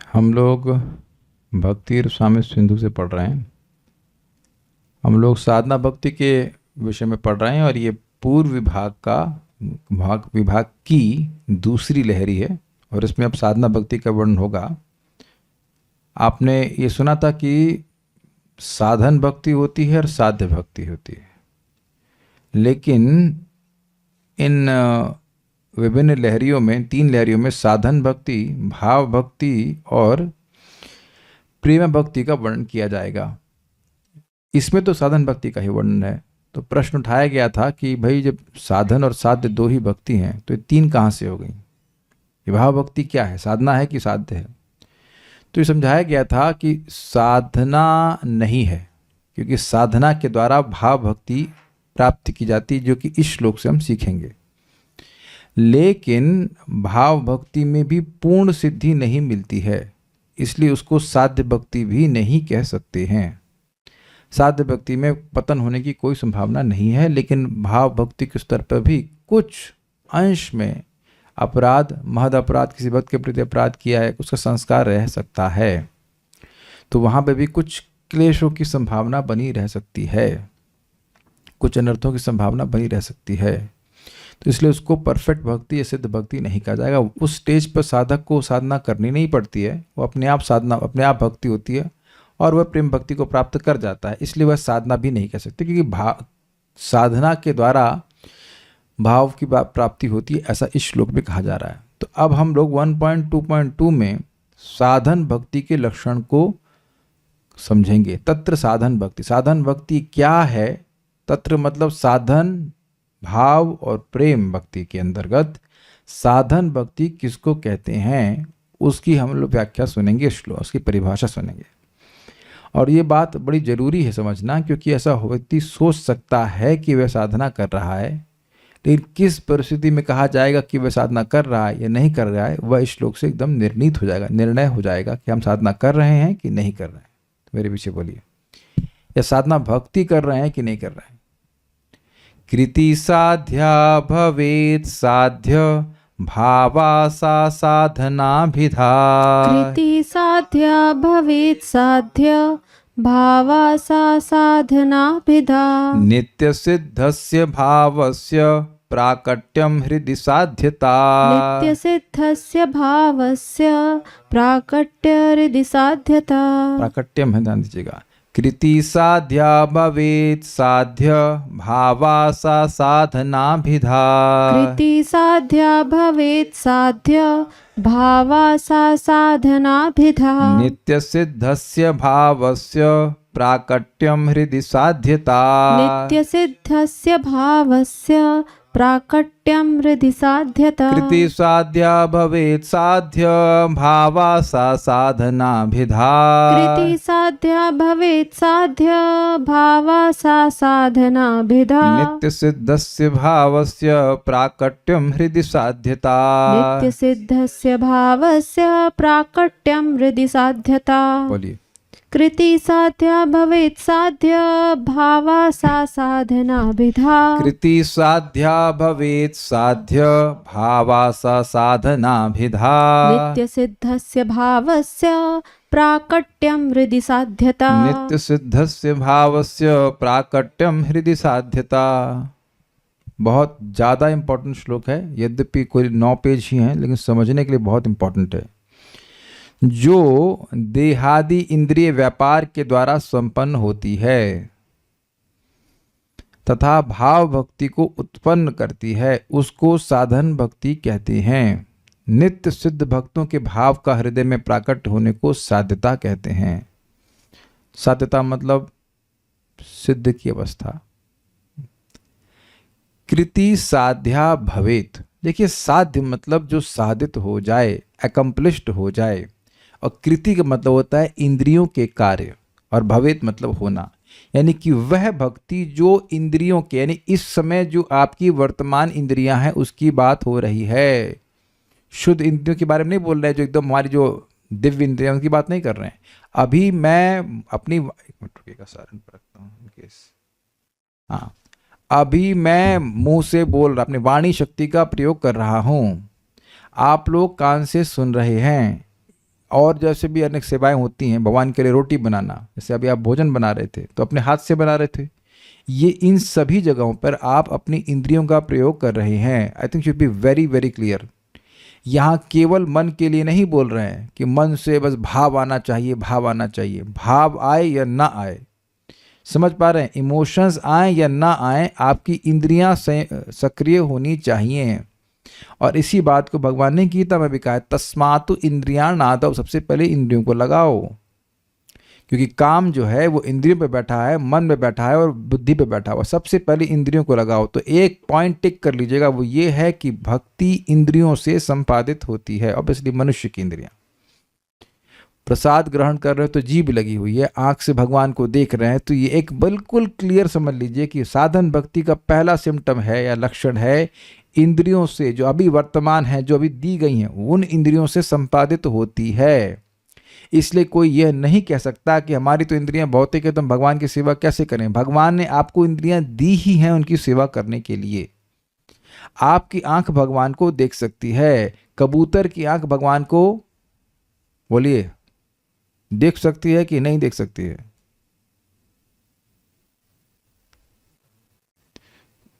हम लोग भक्ति स्वामी सिंधु से पढ़ रहे हैं। हम लोग साधना भक्ति के विषय में पढ़ रहे हैं और ये पूर्व विभाग की दूसरी लहरी है और इसमें अब साधना भक्ति का वर्णन होगा। आपने ये सुना था कि साधन भक्ति होती है और साध्य भक्ति होती है, लेकिन इन विभिन्न लहरियों में, 3 लहरियों में साधन भक्ति, भाव भक्ति और प्रेम भक्ति का वर्णन किया जाएगा। इसमें तो साधन भक्ति का ही वर्णन है। तो प्रश्न उठाया गया था कि भाई जब साधन और साध्य 2 ही भक्ति हैं तो ये 3 कहाँ से हो गई? ये भाव भक्ति क्या है, साधना है कि साध्य है? तो ये समझाया गया था कि साधना नहीं है, क्योंकि साधना के द्वारा भाव भक्ति प्राप्त की जाती है, जो कि इस श्लोक से हम सीखेंगे। लेकिन भाव भक्ति में भी पूर्ण सिद्धि नहीं मिलती है, इसलिए उसको साध्य भक्ति भी नहीं कह सकते हैं। साध्य भक्ति में पतन होने की कोई संभावना नहीं है, लेकिन भाव भक्ति के स्तर पर भी कुछ अंश में अपराध, महद अपराध, किसी भक्त के प्रति अपराध किया है, उसका संस्कार रह सकता है, तो वहाँ पे भी कुछ क्लेशों की संभावना बनी रह सकती है, कुछ अनर्थों की संभावना बनी रह सकती है। तो इसलिए उसको परफेक्ट भक्ति या सिद्ध भक्ति नहीं कहा जाएगा। उस स्टेज पर साधक को साधना करनी नहीं पड़ती है, वो अपने आप साधना, अपने आप भक्ति होती है और वह प्रेम भक्ति को प्राप्त कर जाता है, इसलिए वह साधना भी नहीं कह सकते, क्योंकि साधना के द्वारा भाव की प्राप्ति होती है, ऐसा इस श्लोक में कहा जा रहा है। तो अब हम लोग 1.2.2 में साधन भक्ति के लक्षण को समझेंगे। तत्र साधन भक्ति, साधन भक्ति क्या है? तत्र मतलब साधन, भाव और प्रेम भक्ति के अंतर्गत साधन भक्ति किसको कहते हैं, उसकी हम लोग व्याख्या सुनेंगे, श्लोक उसकी परिभाषा सुनेंगे। और ये बात बड़ी जरूरी है समझना, क्योंकि ऐसा व्यक्ति सोच सकता है कि वह साधना कर रहा है, लेकिन किस परिस्थिति में कहा जाएगा कि वह साधना कर रहा है या नहीं कर रहा है, वह इस श्लोक से एकदम निर्णित हो जाएगा, निर्णय हो जाएगा कि हम साधना कर रहे हैं कि नहीं कर रहे हैं। तो मेरे पीछे बोलिए, या साधना भक्ति कर रहे हैं कि नहीं कर रहे हैं। कृति साध्या भवेत् साध्य भावा सा साधनाभिधा। कृति साध्या भवेत् साध्य भावा सा साधनाभिधा। नित्य सिद्धस्य भावस्य प्राकट्यम हृदि साध्यता। नित्य सिद्धस्य भावस्य प्राकट्य हृदि साध्यता। प्राकट्यम है, ध्यान दीजिएगा। कृति साध्या भवेत् साध्य भावा सा साधनाभिधा। कृति साध्या भवेत् साध्य भावा सा साधनाभिधा। नित्य सिद्धस्य भावस्य प्राकट्यम हृदि साध्यता। नित्य सिद्धस्य भावस्य प्राकट्यम हृदि साध्यता। कृति साध्या भवेत् साध्य भावा सा साधनाभिधा। कृति साध्या भवेत् साध्य भावा सा साधनाभिधा। नित्य सिद्धस्य भावस्य प्राकट्यम हृदि साध्यता। नित्य सिद्धस्य भावस्य प्राकट्यम हृदि साध्यता। बोलिए। कृति साध्या भवेत् साध्य भावा सा साधनाभिधा। कृति साध्या भवेत् साध्य भावा सा साधनाभिधा। नित्य सिद्धस्य भावस्य प्राकट्यम हृदि साध्यता। नित्य सिद्धस्य भावस्य प्राकट्यम हृदि साध्यता। बहुत ज़्यादा इम्पोर्टेंट श्लोक है, यद्यपि कोई 9 पेज ही हैं, लेकिन समझने के लिए बहुत इम्पोर्टेंट है। जो देहादि इंद्रिय व्यापार के द्वारा संपन्न होती है तथा भाव भक्ति को उत्पन्न करती है, उसको साधन भक्ति कहते हैं। नित्य सिद्ध भक्तों के भाव का हृदय में प्राकट होने को साध्यता कहते हैं। साध्यता मतलब सिद्ध की अवस्था। कृति साध्या भवेत्, देखिए साध्य मतलब जो साधित हो जाए, अकम्प्लिश्ड हो जाए, और कृति का मतलब होता है इंद्रियों के कार्य, और भवेत् मतलब होना, यानी कि वह भक्ति जो इंद्रियों के, यानी इस समय जो आपकी वर्तमान इंद्रियां हैं उसकी बात हो रही है। शुद्ध इंद्रियों के बारे में नहीं बोल रहे हैं, जो एकदम हमारी जो दिव्य इंद्रियां, उनकी बात नहीं कर रहे हैं। अभी मैं अपनी, एक मिनट रुकिएगा, सारण पर रखता हूँ केस। हाँ, अभी मैं मुंह से बोल रहा, अपनी वाणी शक्ति का प्रयोग कर रहा हूँ, आप लोग कान से सुन रहे हैं, और जैसे भी अनेक सेवाएं होती हैं, भगवान के लिए रोटी बनाना, जैसे अभी आप भोजन बना रहे थे तो अपने हाथ से बना रहे थे, ये इन सभी जगहों पर आप अपनी इंद्रियों का प्रयोग कर रहे हैं। I think should be very very clear. यहाँ केवल मन के लिए नहीं बोल रहे हैं कि मन से बस भाव आना चाहिए, भाव आना चाहिए। भाव आए या ना आए, समझ पा रहे हैं, इमोशंस आए या ना आए, आपकी इंद्रियां सक्रिय होनी चाहिए। और इसी बात को भगवान ने गीता में भी कहा है, तस्मातु इंद्रियाणादौ, सबसे पहले इंद्रियों को लगाओ, क्योंकि काम जो है वो इंद्रियों पे बैठा है, मन में बैठा है और बुद्धि पे बैठा हुआ। सबसे पहले इंद्रियों को लगाओ। तो एक पॉइंट टिक कर लीजिएगा, वो ये है कि भक्ति इंद्रियों से संपादित होती है। ऑब्वियसली मनुष्य की इंद्रियां, प्रसाद ग्रहण कर रहे हो तो जीभ लगी हुई है, आंख से भगवान को देख रहे हैं, तो ये एक बिल्कुल क्लियर समझ लीजिए कि साधन भक्ति का पहला सिम्टम है या लक्षण है, इंद्रियों से जो अभी वर्तमान है, जो अभी दी गई हैं, उन इंद्रियों से संपादित होती है। इसलिए कोई यह नहीं कह सकता कि हमारी तो इंद्रियां भौतिक है तो हम भगवान की सेवा कैसे करें। भगवान ने आपको इंद्रियां दी ही हैं उनकी सेवा करने के लिए। आपकी आंख भगवान को देख सकती है, कबूतर की आंख भगवान को, बोलिए, देख सकती है कि नहीं देख सकती है?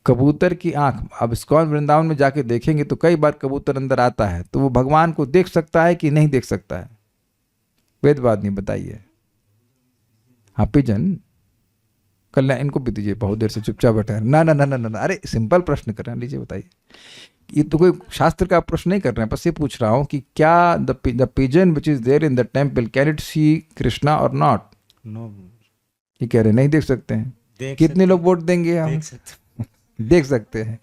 कबूतर की आंख, अब इस्कॉन वृंदावन में जाके देखेंगे तो कई बार कबूतर अंदर आता है, तो वो भगवान को देख सकता है कि नहीं देख सकता है? वेदवाद नहीं, बताइए। हाँ, पिजन, कल्याण, इनको भी दीजिए, बहुत देर से चुपचाप बैठे हैं। ना ना ना ना ना, अरे सिंपल प्रश्न कर रहे हैं, लीजिए बताइए। ये तो कोई शास्त्र का प्रश्न नहीं कर रहे हैं, बस ये पूछ रहा हूँ कि क्या the pigeon which is there in the temple can it see Krishna और नॉट? नो, ये कह रहे हैं नहीं देख सकते हैं। कितने लोग वोट देंगे? हम देख सकते हैं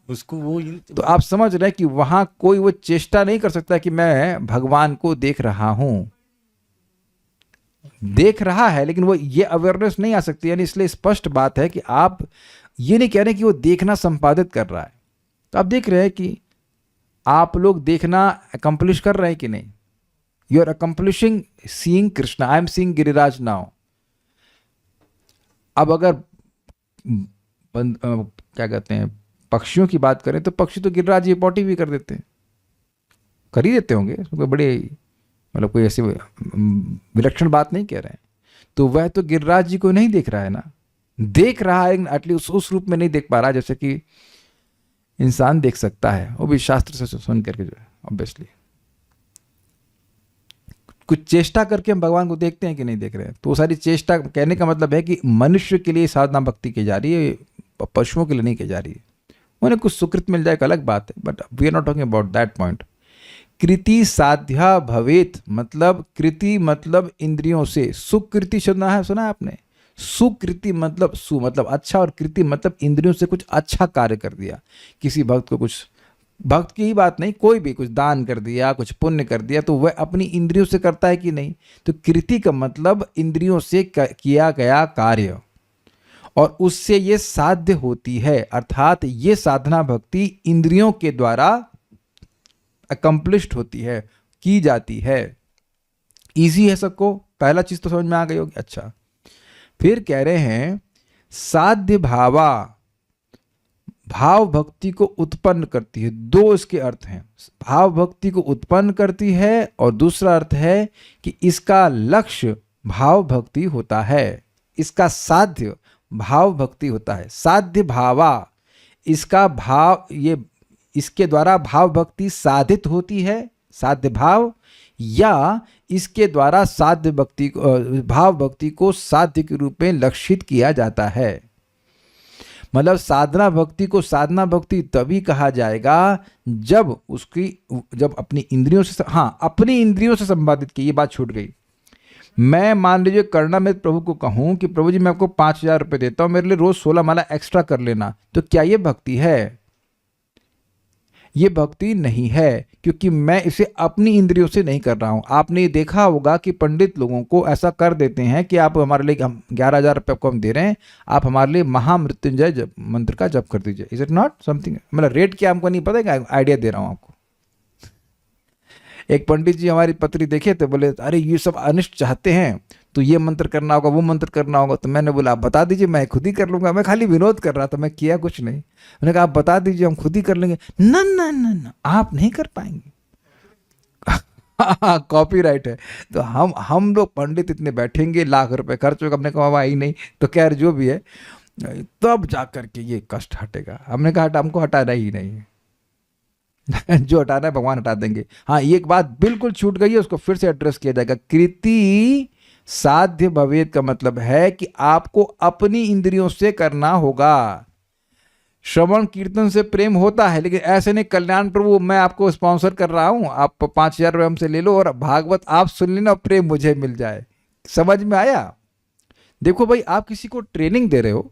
उसको। वो तो आप समझ रहे हैं कि वहां कोई वो चेष्टा नहीं कर सकता कि मैं भगवान को देख रहा हूं। देख रहा है, लेकिन वो ये अवेयरनेस नहीं आ सकती। यानी इसलिए स्पष्ट बात है कि आप ये नहीं कह रहे कि वो देखना संपादित कर रहा है। तो आप देख रहे हैं कि आप लोग देखना अकम्प्लिश कर रहे हैं कि नहीं? You are accomplishing seeing Krishna. I am seeing Giriraj now. अब अगर क्या कहते हैं, पक्षियों की बात करें तो पक्षी तो गिरिराज जी पॉटी भी कर देते हैं, कर ही देते होंगे, कोई बड़े मतलब कोई ऐसी विलक्षण बात नहीं कह रहे हैं। तो वह तो गिरिराज जी को नहीं देख रहा है ना, देख रहा है एटलीस्ट उस रूप में नहीं देख पा रहा जैसे कि इंसान देख सकता है, वो भी शास्त्र से सुन करके जो है। ऑब्वियसली कुछ चेष्टा करके हम भगवान को देखते हैं कि नहीं देख रहे हैं। तो वो सारी चेष्टा, कहने का मतलब है कि मनुष्य के लिए साधना भक्ति की जा रही है, पशुओं के लिए नहीं की जा रही है। उन्हें कुछ सुकृत मिल जाए एक अलग बात है, but we are not talking about that point. कृति साध्या भवेत, मतलब कृति मतलब इंद्रियों से। सुकृति सुना है आपने? सुकृति मतलब सु मतलब अच्छा, और कृति मतलब इंद्रियों से कुछ अच्छा कार्य कर दिया। किसी भक्त को कुछ, भक्त की ही बात नहीं, कोई भी कुछ दान कर दिया, कुछ पुण्य कर दिया, तो वह अपनी इंद्रियों से करता है कि नहीं? तो कृति का मतलब इंद्रियों से किया गया कार्य, और उससे ये साध्य होती है। अर्थात ये साधना भक्ति इंद्रियों के द्वारा अकम्प्लिश्ड होती है, की जाती है। इजी है सबको? पहला चीज तो समझ में आ गई होगी। अच्छा, फिर कह रहे हैं साध्य भावा, भाव भक्ति को उत्पन्न करती है। दो इसके अर्थ हैं, भाव भक्ति को उत्पन्न करती है और दूसरा अर्थ है कि इसका लक्ष्य भाव भक्ति होता है, इसका साध्य भाव भक्ति होता है। साध्य भावा, इसका भाव, ये इसके द्वारा भाव भक्ति साधित होती है, साध्य भाव, या इसके द्वारा साध्य भक्ति, भाव भक्ति को साध्य के रूप में लक्षित किया जाता है। मतलब साधना भक्ति को साधना भक्ति तभी कहा जाएगा जब उसकी, जब अपनी इंद्रियों से, हाँ, अपनी इंद्रियों से संपादित की। ये बात छूट गई। मैं मान लीजिए कर्णामृत प्रभु को कहूं कि प्रभु जी मैं आपको 5,000 रुपये देता हूं, मेरे लिए रोज 16 माला एक्स्ट्रा कर लेना, तो क्या ये भक्ति है? ये भक्ति नहीं है, क्योंकि मैं इसे अपनी इंद्रियों से नहीं कर रहा हूं। आपने ये देखा होगा कि पंडित लोगों को ऐसा कर देते हैं कि आप हमारे लिए, हम 11,000 रुपये आपको हम दे रहे हैं, आप हमारे लिए महामृत्युंजय मंत्र का जप कर दीजिए। Is it not something? मतलब रेट क्या हमको नहीं पता, आइडिया दे रहा हूं आपको। एक पंडित जी हमारी पत्री देखे तो बोले, अरे ये सब अनिष्ट चाहते हैं तो ये मंत्र करना होगा, वो मंत्र करना होगा। तो मैंने बोला आप बता दीजिए, मैं खुद ही कर लूंगा। मैं खाली विनोद कर रहा था, मैं किया कुछ नहीं। मैंने कहा आप बता दीजिए, हम खुद ही कर लेंगे। ना ना ना ना, आप नहीं कर पाएंगे। कॉपीराइट है। तो हम लोग पंडित इतने बैठेंगे, लाख रुपए खर्च होगा, हमने कहा ही नहीं, तो खैर जो भी है, तब जा करके ये कष्ट हटेगा। हमने कहा हमको हटाना ही नहीं है। जो हटाना है भगवान हटा देंगे। हाँ, एक बात बिल्कुल छूट गई है, उसको फिर से एड्रेस किया जाएगा। कृति साध्य भवेत का मतलब है कि आपको अपनी इंद्रियों से करना होगा। श्रवण कीर्तन से प्रेम होता है, लेकिन ऐसे नहीं कल्याण प्रभु मैं आपको स्पॉन्सर कर रहा हूं, आप 5,000 रुपये हमसे ले लो और भागवत आप सुन लेना और प्रेम मुझे मिल जाए। समझ में आया? देखो भाई, आप किसी को ट्रेनिंग दे रहे हो।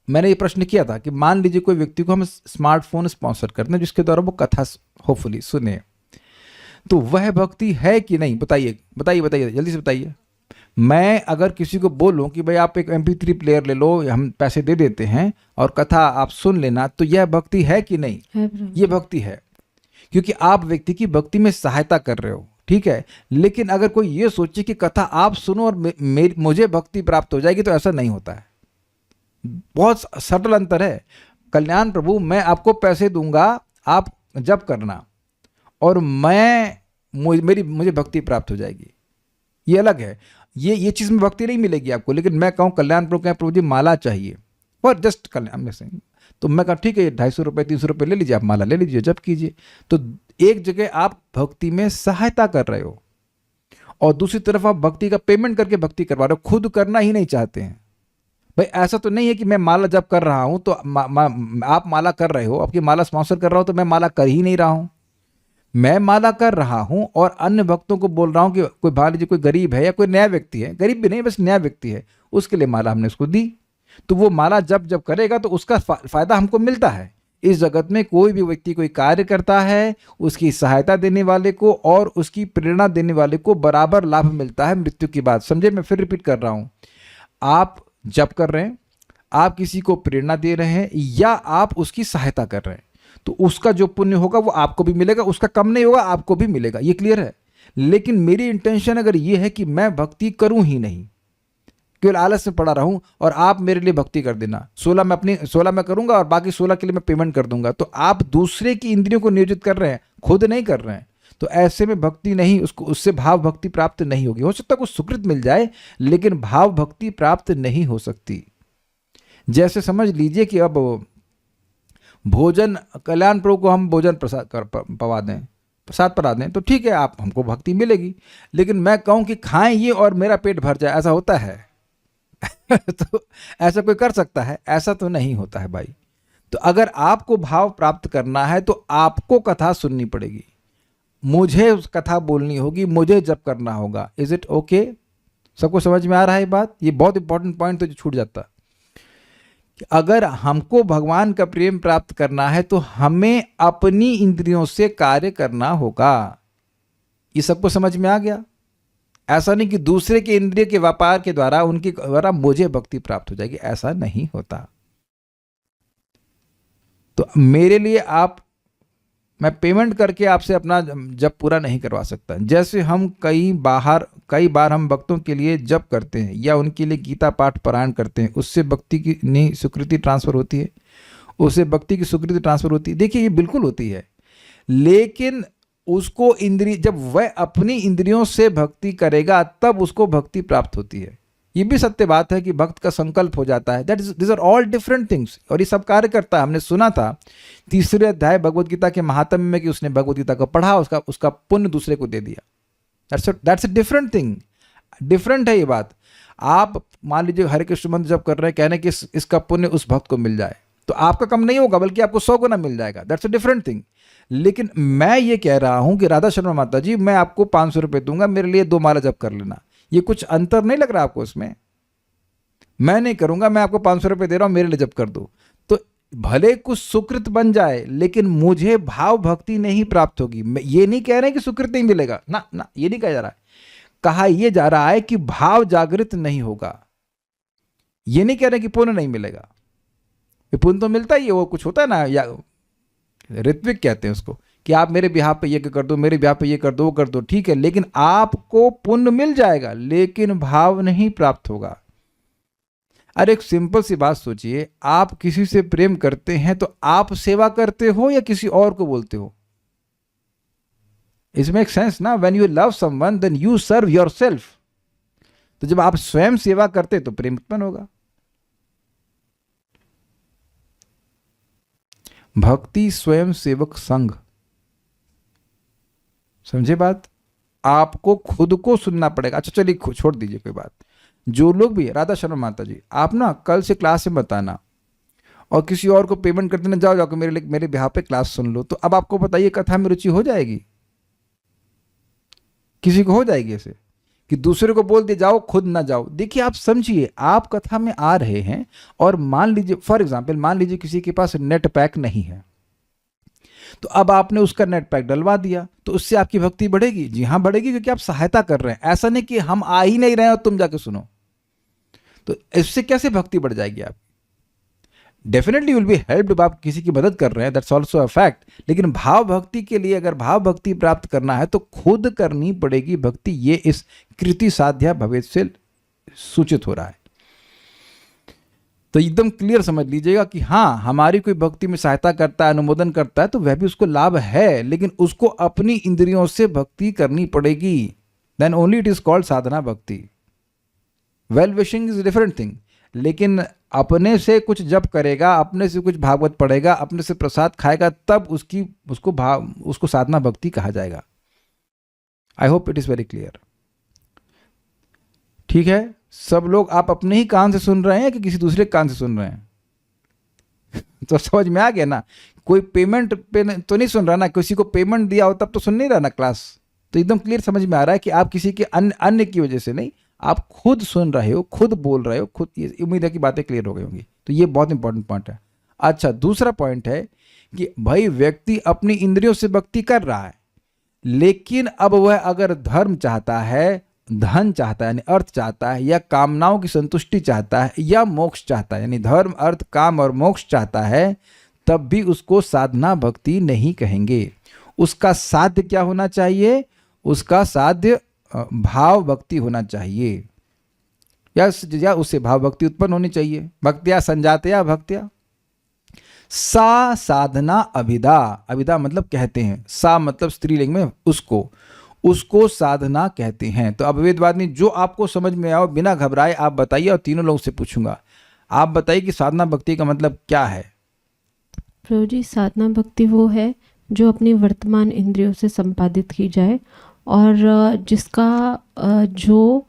मैंने ये प्रश्न किया था कि मान लीजिए कोई व्यक्ति को हम स्मार्टफोन स्पॉन्सर करते हैं जिसके द्वारा वो कथा होपफुली सुने, तो वह भक्ति है कि नहीं? बताइए बताइए बताइए, जल्दी से बताइए। मैं अगर किसी को बोलूं कि भाई आप एक MP3 प्लेयर ले लो, हम पैसे दे देते हैं और कथा आप सुन लेना, तो यह भक्ति है कि नहीं? ये भक्ति है, क्योंकि आप व्यक्ति की भक्ति में सहायता कर रहे हो, ठीक है। लेकिन अगर कोई ये सोचे कि कथा आप सुनो और मुझे भक्ति प्राप्त हो जाएगी, तो ऐसा नहीं होता है। बहुत सटल अंतर है। कल्याण प्रभु मैं आपको पैसे दूंगा, आप जप करना, और मुझे भक्ति प्राप्त हो जाएगी, ये अलग है। ये चीज में भक्ति नहीं मिलेगी आपको। लेकिन मैं कहूँ कल्याण प्रभु जी माला चाहिए और जस्ट कल्याण से, तो मैं कहूँ ठीक है 250 रुपये 300 रुपये ले लीजिए, आप माला ले लीजिए, जप कीजिए। तो एक जगह आप भक्ति में सहायता कर रहे हो और दूसरी तरफ आप भक्ति का पेमेंट करके भक्ति करवा रहे हो, खुद करना ही नहीं चाहते हैं। भाई ऐसा तो नहीं है कि मैं माला जप कर रहा हूं तो आप माला कर रहे हो, आपकी माला स्पॉन्सर कर रहा हूं तो मैं माला कर ही नहीं रहा हूं। मैं माला कर रहा हूं और अन्य भक्तों को बोल रहा हूं कि कोई मान लीजिए कोई गरीब है या कोई नया व्यक्ति है, गरीब भी नहीं बस नया व्यक्ति है, उसके लिए माला हमने उसको दी, तो वो माला जब करेगा तो उसका फायदा हमको मिलता है। इस जगत में कोई भी व्यक्ति कोई कार्य करता है, उसकी सहायता देने वाले को और उसकी प्रेरणा देने वाले को बराबर लाभ मिलता है मृत्यु की बात। समझे? मैं फिर रिपीट कर रहा हूं, आप जप कर रहे हैं, आप किसी को प्रेरणा दे रहे हैं या आप उसकी सहायता कर रहे हैं, तो उसका जो पुण्य होगा वो आपको भी मिलेगा, उसका कम नहीं होगा, आपको भी मिलेगा। ये क्लियर है? लेकिन मेरी इंटेंशन अगर ये है कि मैं भक्ति करूं ही नहीं, केवल आलस में पड़ा रहूं और आप मेरे लिए भक्ति कर देना, 16 मैं करूंगा और बाकी 16 के लिए मैं पेमेंट कर दूंगा, तो आप दूसरे की इंद्रियों को नियोजित कर रहे हैं, खुद नहीं कर रहे हैं। तो ऐसे में भक्ति नहीं, उससे भाव भक्ति प्राप्त नहीं होगी। हो सकता है कुछ सुकृत मिल जाए, लेकिन भाव भक्ति प्राप्त नहीं हो सकती। जैसे समझ लीजिए कि अब भोजन, कल्याण प्रभु को हम भोजन पवा दें, प्रसाद परा दें, तो ठीक है, आप हमको भक्ति मिलेगी। लेकिन मैं कहूं कि खाएं ये और मेरा पेट भर जाए, ऐसा होता है? तो ऐसा कोई कर सकता है? ऐसा तो नहीं होता है भाई। तो अगर आपको भाव प्राप्त करना है तो आपको कथा सुननी पड़ेगी, मुझे उस कथा बोलनी होगी, मुझे जप करना होगा। Is it okay? सबको समझ में आ रहा है बात? ये बहुत इंपॉर्टेंट पॉइंट तो जो छूट जाता कि अगर हमको भगवान का प्रेम प्राप्त करना है तो हमें अपनी इंद्रियों से कार्य करना होगा। ये सबको समझ में आ गया? ऐसा नहीं कि दूसरे के इंद्रिय के व्यापार के द्वारा, उनके द्वारा मुझे भक्ति प्राप्त हो जाएगी, ऐसा नहीं होता। तो मेरे लिए मैं पेमेंट करके आपसे अपना जप पूरा नहीं करवा सकता। जैसे हम कई बार हम भक्तों के लिए जप करते हैं या उनके लिए गीता पाठ पारायण करते हैं, उससे भक्ति की नहीं सुकृति ट्रांसफर होती है, उससे भक्ति की सुकृति ट्रांसफर होती है। देखिए ये बिल्कुल होती है, लेकिन उसको जब वह अपनी इंद्रियों से भक्ति करेगा तब उसको भक्ति प्राप्त होती है। ये भी सत्य बात है कि भक्त का संकल्प हो जाता है। This are all different things, और ये सब कार्य करता है। हमने सुना था 3रे अध्याय भगवद गीता के महात्म्य में कि उसने भगवद गीता को पढ़ा, उसका पुण्य दूसरे को दे दिया। That's a different thing, different है ये बात। आप मान लीजिए हरे कृष्ण मंत्र जब कर रहे हैं, कहने कि इसका पुण्य उस भक्त को मिल जाए, तो आपका कम नहीं होगा बल्कि आपको 100 गुना मिल जाएगा। That's a different thing. लेकिन मैं ये कह रहा हूं कि राधा शर्मा माता जी, मैं आपको 500 रुपये दूंगा, मेरे लिए 2 माला जप कर लेना। ये कुछ अंतर नहीं लग रहा आपको इसमें? मैं नहीं करूंगा, मैं आपको 500 रुपये दे रहा हूं, मेरे लिए जप कर दो। तो भले कुछ सुकृत बन जाए, लेकिन मुझे भाव भक्ति नहीं प्राप्त होगी। मैं ये नहीं कह रहे कि सुकृत नहीं मिलेगा, ना, ये नहीं कहा जा रहा है। कहा यह जा रहा है कि भाव जागृत नहीं होगा। ये नहीं कह रहे कि पुण्य नहीं मिलेगा, पुण्य तो मिलता ही है। वो कुछ होता है ना, या ऋत्विक कहते हैं उसको, कि आप मेरे बिहार पे ये कर दो, मेरे बिहार पे ये कर दो, वो कर दो, ठीक है, लेकिन आपको पुण्य मिल जाएगा, लेकिन भाव नहीं प्राप्त होगा। अरे एक सिंपल सी बात सोचिए, आप किसी से प्रेम करते हैं तो आप सेवा करते हो या किसी और को बोलते हो? इट मेक सेंस ना, when you love someone then you serve yourself. तो जब आप स्वयं सेवा करते तो प्रेम उत्पन्न होगा। भक्ति स्वयं सेवक संघ, समझे बात? आपको खुद को सुनना पड़ेगा। अच्छा चलिए छोड़ दीजिए कोई बात। जो लोग भी, राधा शर्मा माता जी, आप ना कल से क्लास में बताना और किसी और को पेमेंट करते ना, जाओ जाओ मेरे बिहाफ पे क्लास सुन लो। तो अब आपको बताइए कथा में रुचि हो जाएगी? किसी को हो जाएगी ऐसे कि दूसरे को बोल दिए जाओ खुद ना जाओ? देखिए आप समझिए, आप कथा में आ रहे हैं और मान लीजिए फॉर एग्जांपल, मान लीजिए किसी के पास नेट पैक नहीं है, तो अब आपने उसका नेट पैक डलवा दिया, तो उससे आपकी भक्ति बढ़ेगी? जी हाँ बढ़ेगी, क्योंकि आप सहायता कर रहे हैं। ऐसा नहीं कि हम आ ही नहीं रहे हैं और तुम जाके सुनो। तो इससे कैसे भक्ति बढ़ जाएगी आप? डेफिनेटली विल बी हेल्प्ड, आप किसी की मदद कर रहे हैं, दैट्स ऑल्सो अ फैक्ट। लेकिन भाव भक्ति के लिए अगर भाव भक्ति प्राप्त करना है तो खुद करनी पड़ेगी भक्ति। ये इस कृति साध्या भवेत से सूचित हो रहा है। तो एकदम क्लियर समझ लीजिएगा कि हाँ, हमारी कोई भक्ति में सहायता करता है, अनुमोदन करता है, तो वह भी उसको लाभ है, लेकिन उसको अपनी इंद्रियों से भक्ति करनी पड़ेगी। Then only it is called sadhana bhakti. Well wishing is different thing, लेकिन अपने से कुछ जप करेगा, अपने से कुछ भागवत पढ़ेगा, अपने से प्रसाद खाएगा, तब उसको साधना भक्ति कहा जाएगा। I hope it is very clear. ठीक है, सब लोग आप अपने ही कान से सुन रहे हैं कि किसी दूसरे कान से सुन रहे हैं? तो समझ में आ गया ना? कोई पेमेंट पे तो नहीं सुन रहा ना, किसी को पेमेंट दिया हो तब तो सुन नहीं रहा ना क्लास। तो एकदम क्लियर समझ में आ रहा है कि आप किसी के अन्य की वजह से नहीं, आप खुद सुन रहे हो, खुद बोल रहे हो, खुद। उम्मीद है कि बातें क्लियर हो गई होंगी। तो ये बहुत इंपॉर्टेंट पॉइंट है। अच्छा, दूसरा पॉइंट है कि भाई व्यक्ति अपनी इंद्रियों से भक्ति कर रहा है, लेकिन अब वह अगर धर्म चाहता है, धन चाहता है यानी अर्थ चाहता है, या कामनाओं की संतुष्टि चाहता है, या मोक्ष चाहता है यानी धर्म अर्थ काम और मोक्ष चाहता है, तब भी उसको साधना भक्ति नहीं कहेंगे। उसका साध्य क्या होना चाहिए? उसका साध्य भाव भक्ति होना चाहिए, या उससे भाव भक्ति उत्पन्न होनी चाहिए। भक्तिया संजातया भक्तिया सा साधना अभिधा। अभिधा मतलब कहते हैं, सा मतलब स्त्रीलिंग में उसको साधना कहते हैं। तो अब वेदवादिनी जो आपको समझ में आओ बिना घबराए आप बताइए, और तीनों लोगों से पूछूंगा, आप बताइए कि साधना भक्ति का मतलब क्या है? प्रभु जी, साधना भक्ति वो है जो अपनी वर्तमान इंद्रियों से संपादित की जाए और जिसका जो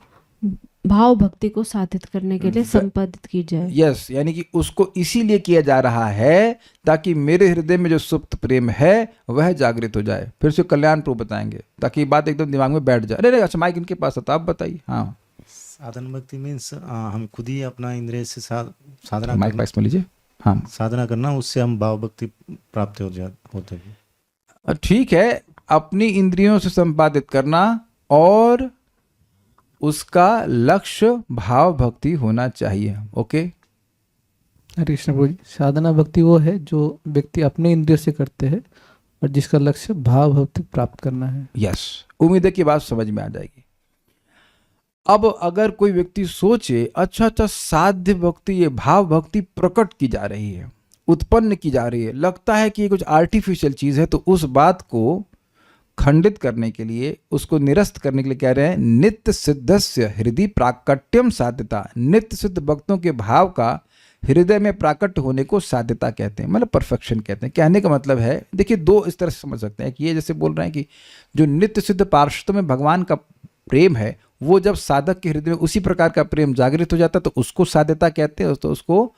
भाव भक्ति को साधित करने के लिए संपादित की जाए। यस, यानी कि उसको इसीलिए किया जा रहा है ताकि मेरे हृदय में जो सुप्त प्रेम है वह जागृत हो जाए। फिर से कल्याण प्रभु बताएंगे ताकि बात एकदम दिमाग में बैठ जाए। अरे अच्छा, माइक इनके पास था, आप बताइए। हाँ, साधन भक्ति मीन्स हम खुद ही अपना इंद्रिय से साधना, माइक पास में लीजिए। हाँ, साधना करना, उससे हम भाव भक्ति प्राप्त होते हैं। ठीक है, अपनी इंद्रियों से संपादित करना और उसका लक्ष्य भाव भक्ति होना चाहिए। ओके, हरे कृष्ण प्रभु जी। साधना भक्ति वो है जो व्यक्ति अपने इंद्रियों से करते हैं और जिसका लक्ष्य भाव भक्ति प्राप्त करना है। यस, उम्मीद है कि बात समझ में आ जाएगी। अब अगर कोई व्यक्ति सोचे अच्छा साध्य भक्ति, ये भाव भक्ति प्रकट की जा रही है, उत्पन्न की जा रही है, लगता है कि ये कुछ आर्टिफिशियल चीज है, तो उस बात को खंडित करने के लिए, उसको निरस्त करने के लिए कह रहे हैं नित्य सिद्धस्य हृदय प्राकट्यम साध्यता। नित्य सिद्ध भक्तों के भाव का हृदय में प्राकट्य होने को साध्यता कहते हैं, मतलब परफेक्शन कहते हैं। कहने का मतलब है, देखिए दो इस तरह से समझ सकते हैं कि ये जैसे बोल रहे हैं कि जो नित्य सिद्ध पार्षदों में भगवान का प्रेम है, वो जब साधक के हृदय में उसी प्रकार का प्रेम जागृत हो जाता है तो उसको साध्यता कहते हैं, तो उसको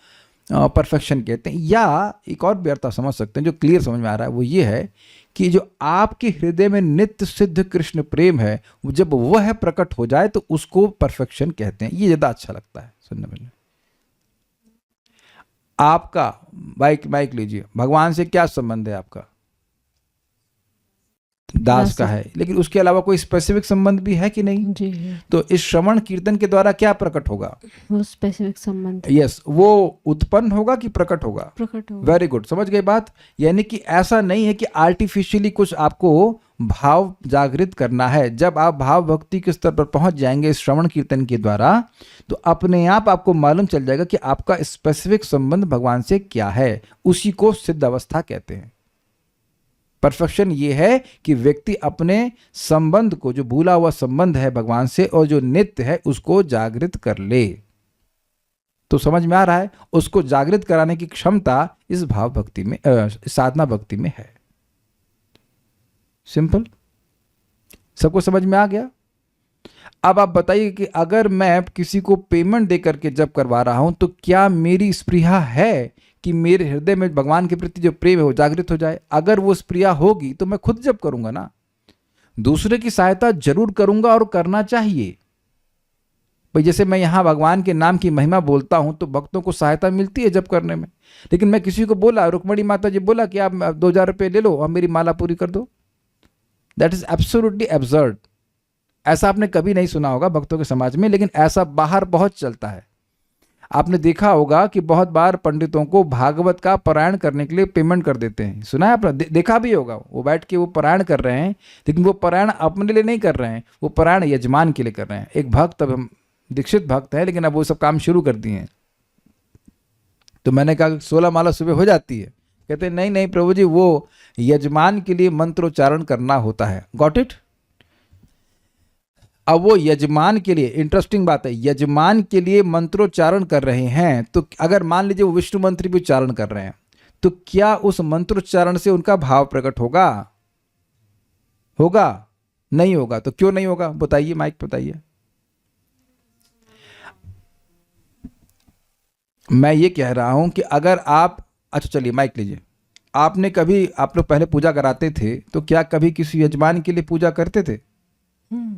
परफेक्शन कहते हैं। या एक और भी अर्थ समझ सकते हैं जो क्लियर समझ में आ रहा है, वो ये है कि जो आपके हृदय में नित्य सिद्ध कृष्ण प्रेम है, जब वह प्रकट हो जाए तो उसको परफेक्शन कहते हैं। ये ज्यादा अच्छा लगता है सुनने में। आपका माइक लीजिए, भगवान से क्या संबंध है आपका? दास का है, लेकिन उसके अलावा कोई स्पेसिफिक संबंध भी है कि नहीं? जी है। तो इस श्रवण कीर्तन के द्वारा क्या प्रकट होगा? वो स्पेसिफिक संबंध। यस, वो उत्पन्न होगा कि प्रकट होगा? प्रकट होगा। वेरी गुड, समझ गए बात। यानी कि ऐसा नहीं है कि आर्टिफिशियली कुछ आपको भाव जागृत करना है। जब आप भाव भक्ति के स्तर पर पहुंच जाएंगे इस श्रवण कीर्तन के द्वारा, तो अपने आप आपको मालूम चल जाएगा कि आपका स्पेसिफिक संबंध भगवान से क्या है। उसी को सिद्ध अवस्था कहते हैं। परफेक्शन ये है कि व्यक्ति अपने संबंध को, जो भूला हुआ संबंध है भगवान से और जो नित्य है, उसको जागृत कर ले। तो समझ में आ रहा है, उसको जागृत कराने की क्षमता इस भाव भक्ति में, साधना भक्ति में है। सिंपल, सबको समझ में आ गया। अब आप बताइए कि अगर मैं किसी को पेमेंट दे करके जप करवा रहा हूं, तो क्या मेरी स्पृहा है कि मेरे हृदय में भगवान के प्रति जो प्रेम है वो जागृत हो जाए? अगर वो स्पृहा होगी तो मैं खुद जप करूंगा ना, दूसरे की सहायता जरूर करूंगा और करना चाहिए। भाई जैसे मैं यहाँ भगवान के नाम की महिमा बोलता हूं तो भक्तों को सहायता मिलती है जप करने में, लेकिन मैं किसी को बोला, रुक्मणी माता जी बोला कि आप 2000 रुपये ले लो और मेरी माला पूरी कर दो, दैट इज एब्सोल्युटली एब्सर्ड। ऐसा आपने कभी नहीं सुना होगा भक्तों के समाज में, लेकिन ऐसा बाहर बहुत चलता है। आपने देखा होगा कि बहुत बार पंडितों को भागवत का पारायण करने के लिए पेमेंट कर देते हैं, सुना है आपने, देखा भी होगा। वो बैठ के वो पारायण कर रहे हैं, लेकिन वो पारायण अपने लिए नहीं कर रहे हैं, वो पारायण यजमान के लिए कर रहे हैं। एक भक्त, अब हम दीक्षित भक्त है, लेकिन अब वो सब काम शुरू कर दिए हैं। तो मैंने कहा 16 माला सुबह हो जाती है, कहते नहीं नहीं प्रभु जी, वो यजमान के लिए मंत्रोच्चारण करना होता है। Got it? अब वो यजमान के लिए, इंटरेस्टिंग बात है, यजमान के लिए मंत्रोच्चारण कर रहे हैं, तो अगर मान लीजिए वो विष्णु मंत्र भी उच्चारण कर रहे हैं, तो क्या उस मंत्रोच्चारण से उनका भाव प्रकट होगा? होगा? नहीं होगा। तो क्यों नहीं होगा बताइए, माइक बताइए। मैं ये कह रहा हूं कि अगर आप, अच्छा चलिए माइक लीजिए, आपने कभी, आप लोग पहले पूजा कराते थे, तो क्या कभी किसी यजमान के लिए पूजा करते थे?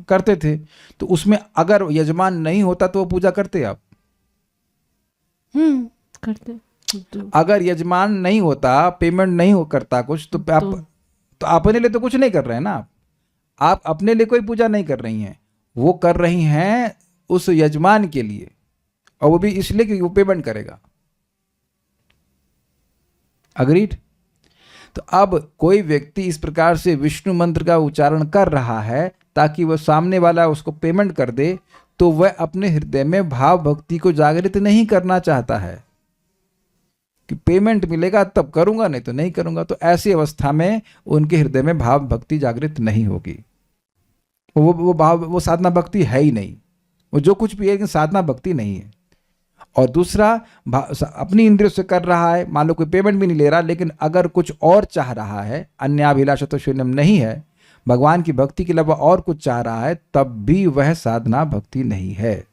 करते थे। तो उसमें अगर यजमान नहीं होता तो वो पूजा करते आप? करते। तो अगर यजमान नहीं होता, पेमेंट नहीं हो करता कुछ, तो आप तो अपने लिए तो कुछ नहीं कर रहे हैं ना। आप अपने लिए कोई पूजा नहीं कर रही हैं, वो कर रही हैं उस यजमान के लिए, और वो भी इसलिए कि वो पेमेंट करेगा। अग्रीड? तो अब कोई व्यक्ति इस प्रकार से विष्णु मंत्र का उच्चारण कर रहा है ताकि वह सामने वाला उसको पेमेंट कर दे, तो वह अपने हृदय में भाव भक्ति को जागृत नहीं करना चाहता है कि पेमेंट मिलेगा तब करूंगा, नहीं तो नहीं करूंगा। तो ऐसी अवस्था में उनके हृदय में भाव भक्ति जागृत नहीं होगी। वो साधना भक्ति है ही नहीं, वो जो कुछ भी है लेकिन साधना भक्ति नहीं है। और दूसरा, अपनी इंद्रियों से कर रहा है, मान लो कोई पेमेंट भी नहीं ले रहा, लेकिन अगर कुछ और चाह रहा है, अन्याभिलाषा तो शून्यम नहीं है, भगवान की भक्ति के अलावा और कुछ चाह रहा है, तब भी वह साधना भक्ति नहीं है।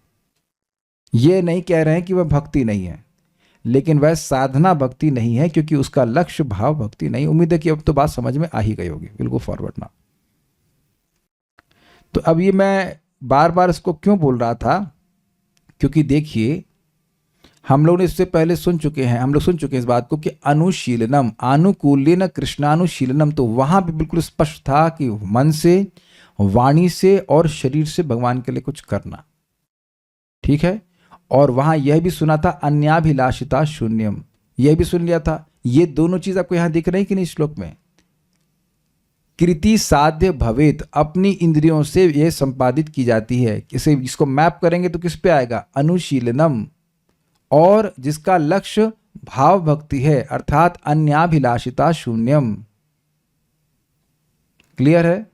ये नहीं कह रहे हैं कि वह भक्ति नहीं है, लेकिन वह साधना भक्ति नहीं है, क्योंकि उसका लक्ष्य भाव भक्ति नहीं। उम्मीद है कि अब तो बात समझ में आ ही गई होगी। बिल्कुल फॉरवर्ड ना। तो अब ये मैं बार बार इसको क्यों बोल रहा था, क्योंकि देखिए हम लोग ने इससे पहले सुन चुके हैं इस बात को कि अनुशीलनम आनुकूल्यन कृष्णानुशीलनम, तो वहां पे बिल्कुल स्पष्ट था कि मन से, वाणी से और शरीर से भगवान के लिए कुछ करना, ठीक है। और वहां यह भी सुना था अन्याभिलाषिता शून्यम, यह भी सुन लिया था। ये दोनों चीज आपको यहां दिख रही कि नहीं श्लोक में? कृति साध्य भवेत, अपनी इंद्रियों से यह संपादित की जाती है। इसे, इसको मैप करेंगे तो किस पे आएगा? अनुशीलनम। और जिसका लक्ष्य भाव भक्ति है, अर्थात अन्याभिलाषिता शून्यम। क्लियर है?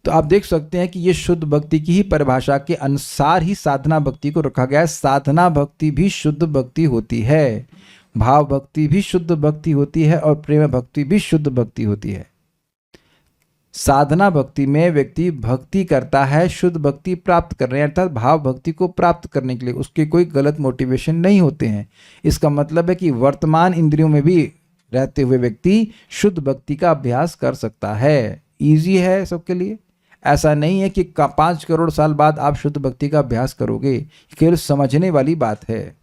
तो आप देख सकते हैं कि ये शुद्ध भक्ति की ही परिभाषा के अनुसार ही साधना भक्ति को रखा गया है। साधना भक्ति भी शुद्ध भक्ति होती है, भाव भक्ति भी शुद्ध भक्ति होती है, और प्रेम भक्ति भी शुद्ध भक्ति होती है। साधना भक्ति में व्यक्ति भक्ति करता है शुद्ध भक्ति प्राप्त करने, अर्थात भाव भक्ति को प्राप्त करने के लिए। उसके कोई गलत मोटिवेशन नहीं होते हैं। इसका मतलब है कि वर्तमान इंद्रियों में भी रहते हुए व्यक्ति शुद्ध भक्ति का अभ्यास कर सकता है। इजी है सबके लिए। ऐसा नहीं है कि 5 करोड़ साल बाद आप शुद्ध भक्ति का अभ्यास करोगे, केवल समझने वाली बात है।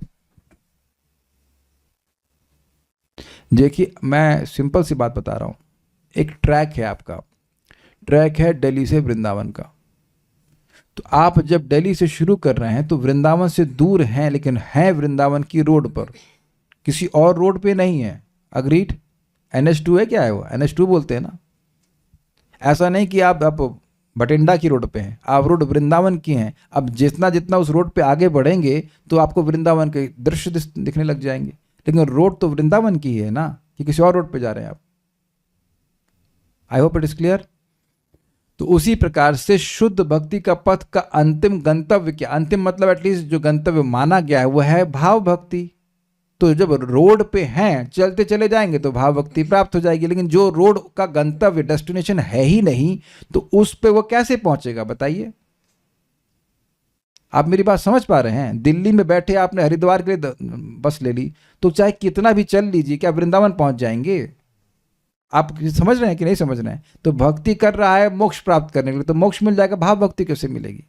देखिए मैं सिंपल सी बात बता रहा हूं। एक ट्रैक है, आपका ट्रैक है दिल्ली से वृंदावन का। तो आप जब दिल्ली से शुरू कर रहे हैं तो वृंदावन से दूर हैं, लेकिन हैं वृंदावन की रोड पर, किसी और रोड पे नहीं है। अग्रीड? NH2 है, क्या है वो? NH2 बोलते हैं ना। ऐसा नहीं कि आप बठिंडा की रोड पे हैं, आप रोड वृंदावन की हैं। अब जितना जितना उस रोड पे आगे बढ़ेंगे तो आपको वृंदावन के दृश्य दिखने लग जाएंगे, लेकिन रोड तो वृंदावन की है ना, कि किसी और रोड पे जा रहे हैं आप। I hope it is clear. तो उसी प्रकार से शुद्ध भक्ति का पथ का अंतिम गंतव्य क्या, अंतिम मतलब एटलीस्ट जो गंतव्य माना गया है वो है भाव भक्ति। तो जब रोड पे हैं, चलते चले जाएंगे तो भाव भक्ति प्राप्त हो जाएगी, लेकिन जो रोड का गंतव्य डेस्टिनेशन है ही नहीं तो उस पे वो कैसे पहुंचेगा बताइए। आप मेरी बात समझ पा रहे हैं? दिल्ली में बैठे आपने हरिद्वार के लिए बस ले ली, तो चाहे कितना भी चल लीजिए, क्या वृंदावन पहुंच जाएंगे? आप समझ रहे हैं कि नहीं समझ रहे हैं? तो भक्ति कर रहा है मोक्ष प्राप्त करने के लिए, तो मोक्ष मिल जाएगा, भाव भक्ति कैसे मिलेगी?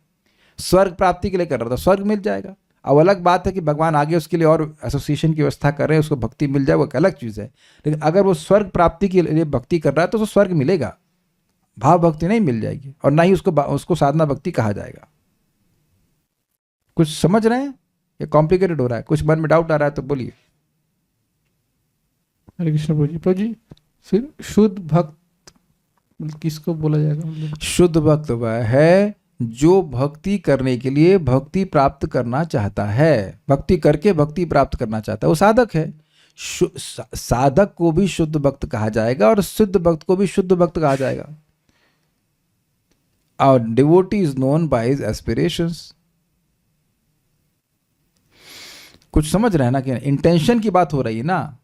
स्वर्ग प्राप्ति के लिए कर रहा था, स्वर्ग मिल जाएगा। अब अलग बात है कि भगवान आगे उसके लिए और एसोसिएशन की व्यवस्था कर रहे हैं, उसको भक्ति मिल जाए, वो एक अलग चीज़ है। लेकिन अगर वो स्वर्ग प्राप्ति के लिए भक्ति कर रहा है तो उसको स्वर्ग मिलेगा, भाव भक्ति नहीं मिल जाएगी, और ना ही उसको साधना भक्ति कहा जाएगा। कुछ समझ रहे हैं? ये कॉम्प्लिकेटेड हो रहा है, कुछ मन में डाउट आ रहा है तो बोलिए। हरे कृष्ण प्रभु जी। फिर शुद्ध भक्त किसको बोला जाएगा? मतलब शुद्ध भक्त वह है जो भक्ति करने के लिए भक्ति प्राप्त करना चाहता है, भक्ति करके भक्ति प्राप्त करना चाहता है, वो साधक है। साधक को भी शुद्ध भक्त कहा जाएगा और शुद्ध भक्त को भी शुद्ध भक्त कहा जाएगा। और devotee is known by his aspirations. कुछ समझ रहे हैं ना कि इंटेंशन की बात हो रही है ना।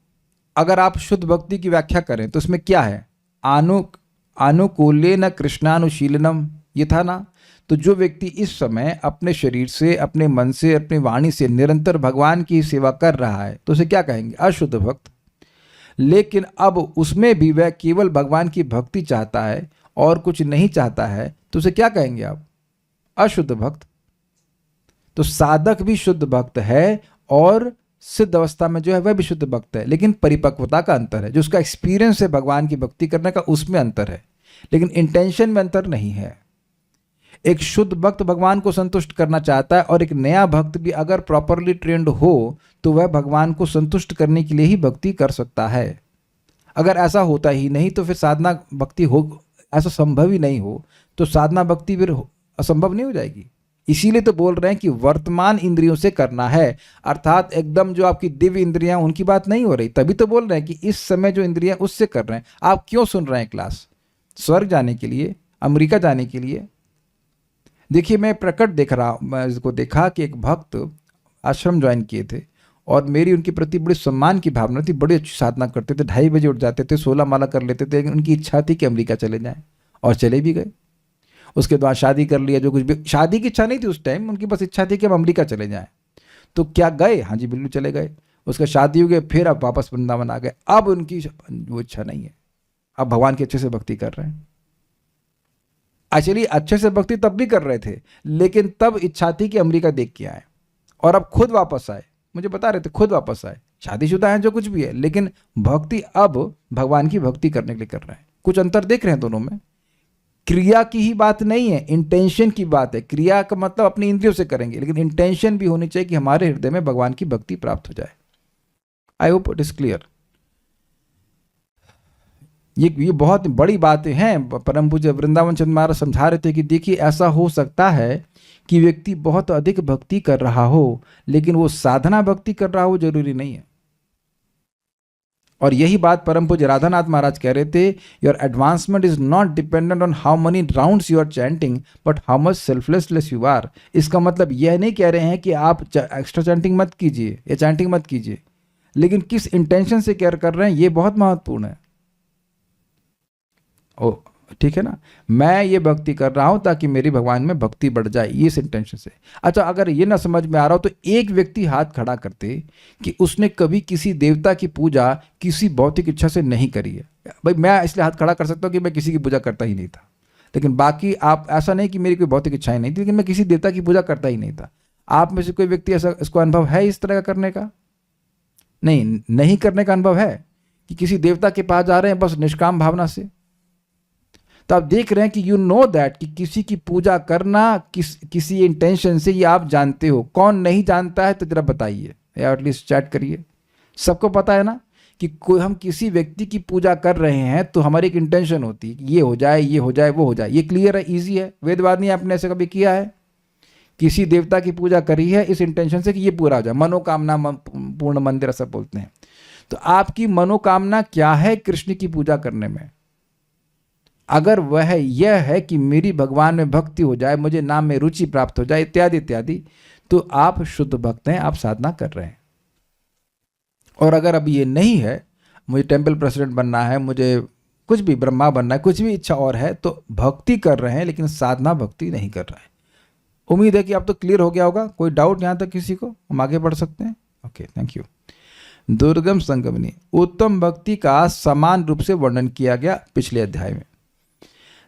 अगर आप शुद्ध भक्ति की व्याख्या करें तो इसमें क्या है? अनुकूलेन कृष्णानुशीलनम, ये था ना। तो जो व्यक्ति इस समय अपने शरीर से, अपने मन से, अपनी वाणी से निरंतर भगवान की सेवा कर रहा है तो उसे क्या कहेंगे? अशुद्ध भक्त। लेकिन अब उसमें भी वह केवल भगवान की भक्ति चाहता है और कुछ नहीं चाहता है तो उसे क्या कहेंगे आप? अशुद्ध भक्त। तो साधक भी शुद्ध भक्त है और सिद्ध अवस्था में जो है वह भी शुद्ध भक्त है, लेकिन परिपक्वता का अंतर है। जो उसका एक्सपीरियंस है भगवान की भक्ति करने का, उसमें अंतर है, लेकिन इंटेंशन में अंतर नहीं है। एक शुद्ध भक्त भगवान को संतुष्ट करना चाहता है और एक नया भक्त भी अगर प्रॉपरली ट्रेंड हो तो वह भगवान को संतुष्ट करने के लिए ही भक्ति कर सकता है। अगर ऐसा होता ही नहीं तो फिर साधना भक्ति हो, ऐसा संभव ही नहीं हो तो साधना भक्ति फिर असंभव नहीं हो जाएगी। इसीलिए तो बोल रहे हैं कि वर्तमान इंद्रियों से करना है, अर्थात एकदम जो आपकी दिव्य इंद्रियां उनकी बात नहीं हो रही। तभी तो बोल रहे हैं कि इस समय जो इंद्रियां उससे कर रहे हैं। आप क्यों सुन रहे हैं क्लास? स्वर्ग जाने के लिए, अमेरिका जाने के लिए? देखिए मैं प्रकट देख रहा, मैं इसको देखा कि एक भक्त आश्रम ज्वाइन किए थे और मेरी उनके प्रति बड़ी सम्मान की भावना थी। बड़ी अच्छी साधना करते थे, 2:30 बजे उठ जाते थे, 16 माला कर लेते थे। उनकी इच्छा थी कि अमेरिका चले जाएं और चले भी गए। उसके बाद शादी कर लिया, जो कुछ भी, शादी की इच्छा नहीं थी उस टाइम, उनकी बस इच्छा थी कि हम अमेरिका चले जाएं। तो क्या गए? हाँ जी बिल्कुल चले गए। उसका शादी हो गई, फिर अब वापस वृंदावन आ गए। अब उनकी वो इच्छा नहीं है, अब भगवान की अच्छे से भक्ति कर रहे हैं। एक्चुअली अच्छे से भक्ति तब भी कर रहे थे, लेकिन तब इच्छा थी कि अमेरिका देख के आए, और अब खुद वापस आए। मुझे बता रहे थे खुद वापस आए, शादीशुदा हैं जो कुछ भी है, लेकिन भक्ति अब भगवान की भक्ति करने के लिए कर रहे हैं। कुछ अंतर देख रहे हैं दोनों में? क्रिया की ही बात नहीं है, इंटेंशन की बात है। क्रिया का मतलब अपनी इंद्रियों से करेंगे, लेकिन इंटेंशन भी होनी चाहिए कि हमारे हृदय में भगवान की भक्ति प्राप्त हो जाए। I hope it is clear. ये बहुत बड़ी बातें हैं। परम पूज्य वृंदावन चंद्र महाराज समझा रहे थे कि देखिए ऐसा हो सकता है कि व्यक्ति बहुत अधिक भक्ति कर रहा हो, लेकिन वो साधना भक्ति कर रहा हो, जरूरी नहीं है। और यही बात परम पूज्य राधानाथ महाराज कह रहे थे, your advancement is not dependent on how many rounds you are chanting but how much selflessless you are. इसका मतलब यह नहीं कह रहे हैं कि आप एक्स्ट्रा चैंटिंग मत कीजिए या चैंटिंग मत कीजिए, लेकिन किस इंटेंशन से केयर कर रहे हैं ये बहुत महत्वपूर्ण है। ओ ठीक है ना, मैं ये भक्ति कर रहा हूं ताकि मेरी भगवान में भक्ति बढ़ जाए, ये इस इंटेंशन से। अच्छा, अगर ये ना समझ में आ रहा हो तो एक व्यक्ति हाथ खड़ा करते कि उसने कभी किसी देवता की पूजा किसी भौतिक इच्छा से नहीं करी है। भाई मैं इसलिए हाथ खड़ा कर सकता हूँ कि मैं किसी की पूजा करता ही नहीं था, लेकिन बाकी आप ऐसा नहीं कि मेरी कोई भौतिक इच्छाएं नहीं थी, लेकिन मैं किसी देवता की पूजा करता ही नहीं था। आप में से कोई व्यक्ति ऐसा, इसको अनुभव है इस तरह का करने का? नहीं करने का अनुभव है कि किसी देवता के पास जा रहे हैं बस निष्काम भावना से। तो आप देख रहे हैं कि यू नो दैट कि किसी की पूजा करना किसी इंटेंशन से, ये आप जानते हो। कौन नहीं जानता है तो जरा बताइए या एटलीस्ट चैट करिए। सबको पता है ना कि कोई हम किसी व्यक्ति की पूजा कर रहे हैं तो हमारी एक इंटेंशन होती है कि ये हो जाए, ये हो जाए, वो हो जाए। ये क्लियर है, ईजी है। वेदवादी आपने ऐसे कभी किया है? किसी देवता की पूजा करी है इस इंटेंशन से कि ये पूरा हो जाए, मनोकामना पूर्ण मंदिर ऐसा बोलते हैं। तो आपकी मनोकामना क्या है कृष्ण की पूजा करने में? अगर वह यह है कि मेरी भगवान में भक्ति हो जाए, मुझे नाम में रुचि प्राप्त हो जाए इत्यादि इत्यादि, तो आप शुद्ध भक्त हैं, आप साधना कर रहे हैं। और अगर अब ये नहीं है, मुझे टेम्पल प्रेसिडेंट बनना है, मुझे कुछ भी ब्रह्मा बनना है, कुछ भी इच्छा और है, तो भक्ति कर रहे हैं लेकिन साधना भक्ति नहीं कर रहे हैं। उम्मीद है कि आप तो क्लियर हो गया होगा। कोई डाउट यहाँ तक किसी को? हम आगे बढ़ सकते हैं। Okay, thank you. दुर्गम संगमनी, उत्तम भक्ति का समान रूप से वर्णन किया गया पिछले अध्याय में।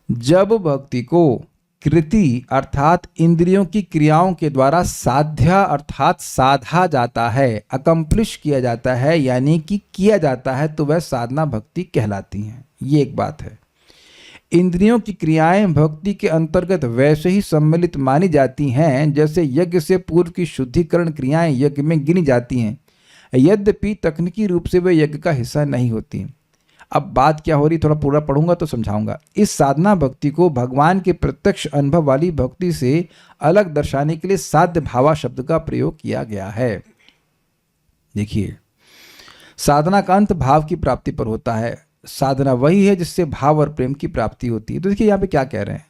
जब भक्ति को कृति अर्थात इंद्रियों की क्रियाओं के द्वारा साध्या अर्थात साधा जाता है, अकम्प्लिश किया जाता है, यानी कि किया जाता है, तो वह साधना भक्ति कहलाती हैं। ये एक बात है। इंद्रियों की क्रियाएं भक्ति के अंतर्गत वैसे ही सम्मिलित मानी जाती हैं जैसे यज्ञ से पूर्व की शुद्धिकरण क्रियाएं यज्ञ में गिनी जाती हैं, यद्यपि तकनीकी रूप से वे यज्ञ का हिस्सा नहीं होती। अब बात क्या हो रही, थोड़ा पूरा पढ़ूंगा तो समझाऊंगा। इस साधना भक्ति को भगवान के प्रत्यक्ष अनुभव वाली भक्ति से अलग दर्शाने के लिए साध्य भावा शब्द का प्रयोग किया गया है। देखिए, साधना का अंत भाव की प्राप्ति पर होता है। साधना वही है जिससे भाव और प्रेम की प्राप्ति होती है। तो देखिए यहाँ पे क्या कह रहे हैं,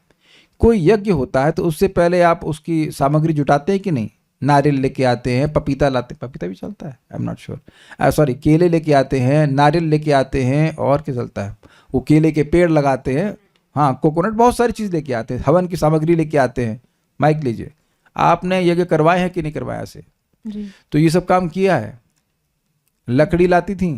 कोई यज्ञ होता है तो उससे पहले आप उसकी सामग्री जुटाते हैं कि नहीं? नारियल लेके आते हैं, पपीता लाते, पपीता भी चलता है, I am not sure, sorry, केले लेके आते हैं, नारियल लेके आते हैं, और क्या चलता है, वो केले के पेड़ लगाते हैं, हाँ, कोकोनट, बहुत सारी चीज़ लेके आते हैं, हवन की सामग्री लेके आते हैं। माइक लीजिए, आपने यज्ञ करवाए हैं कि नहीं करवाया ऐसे? जी तो ये सब काम किया है। लकड़ी लाती थी,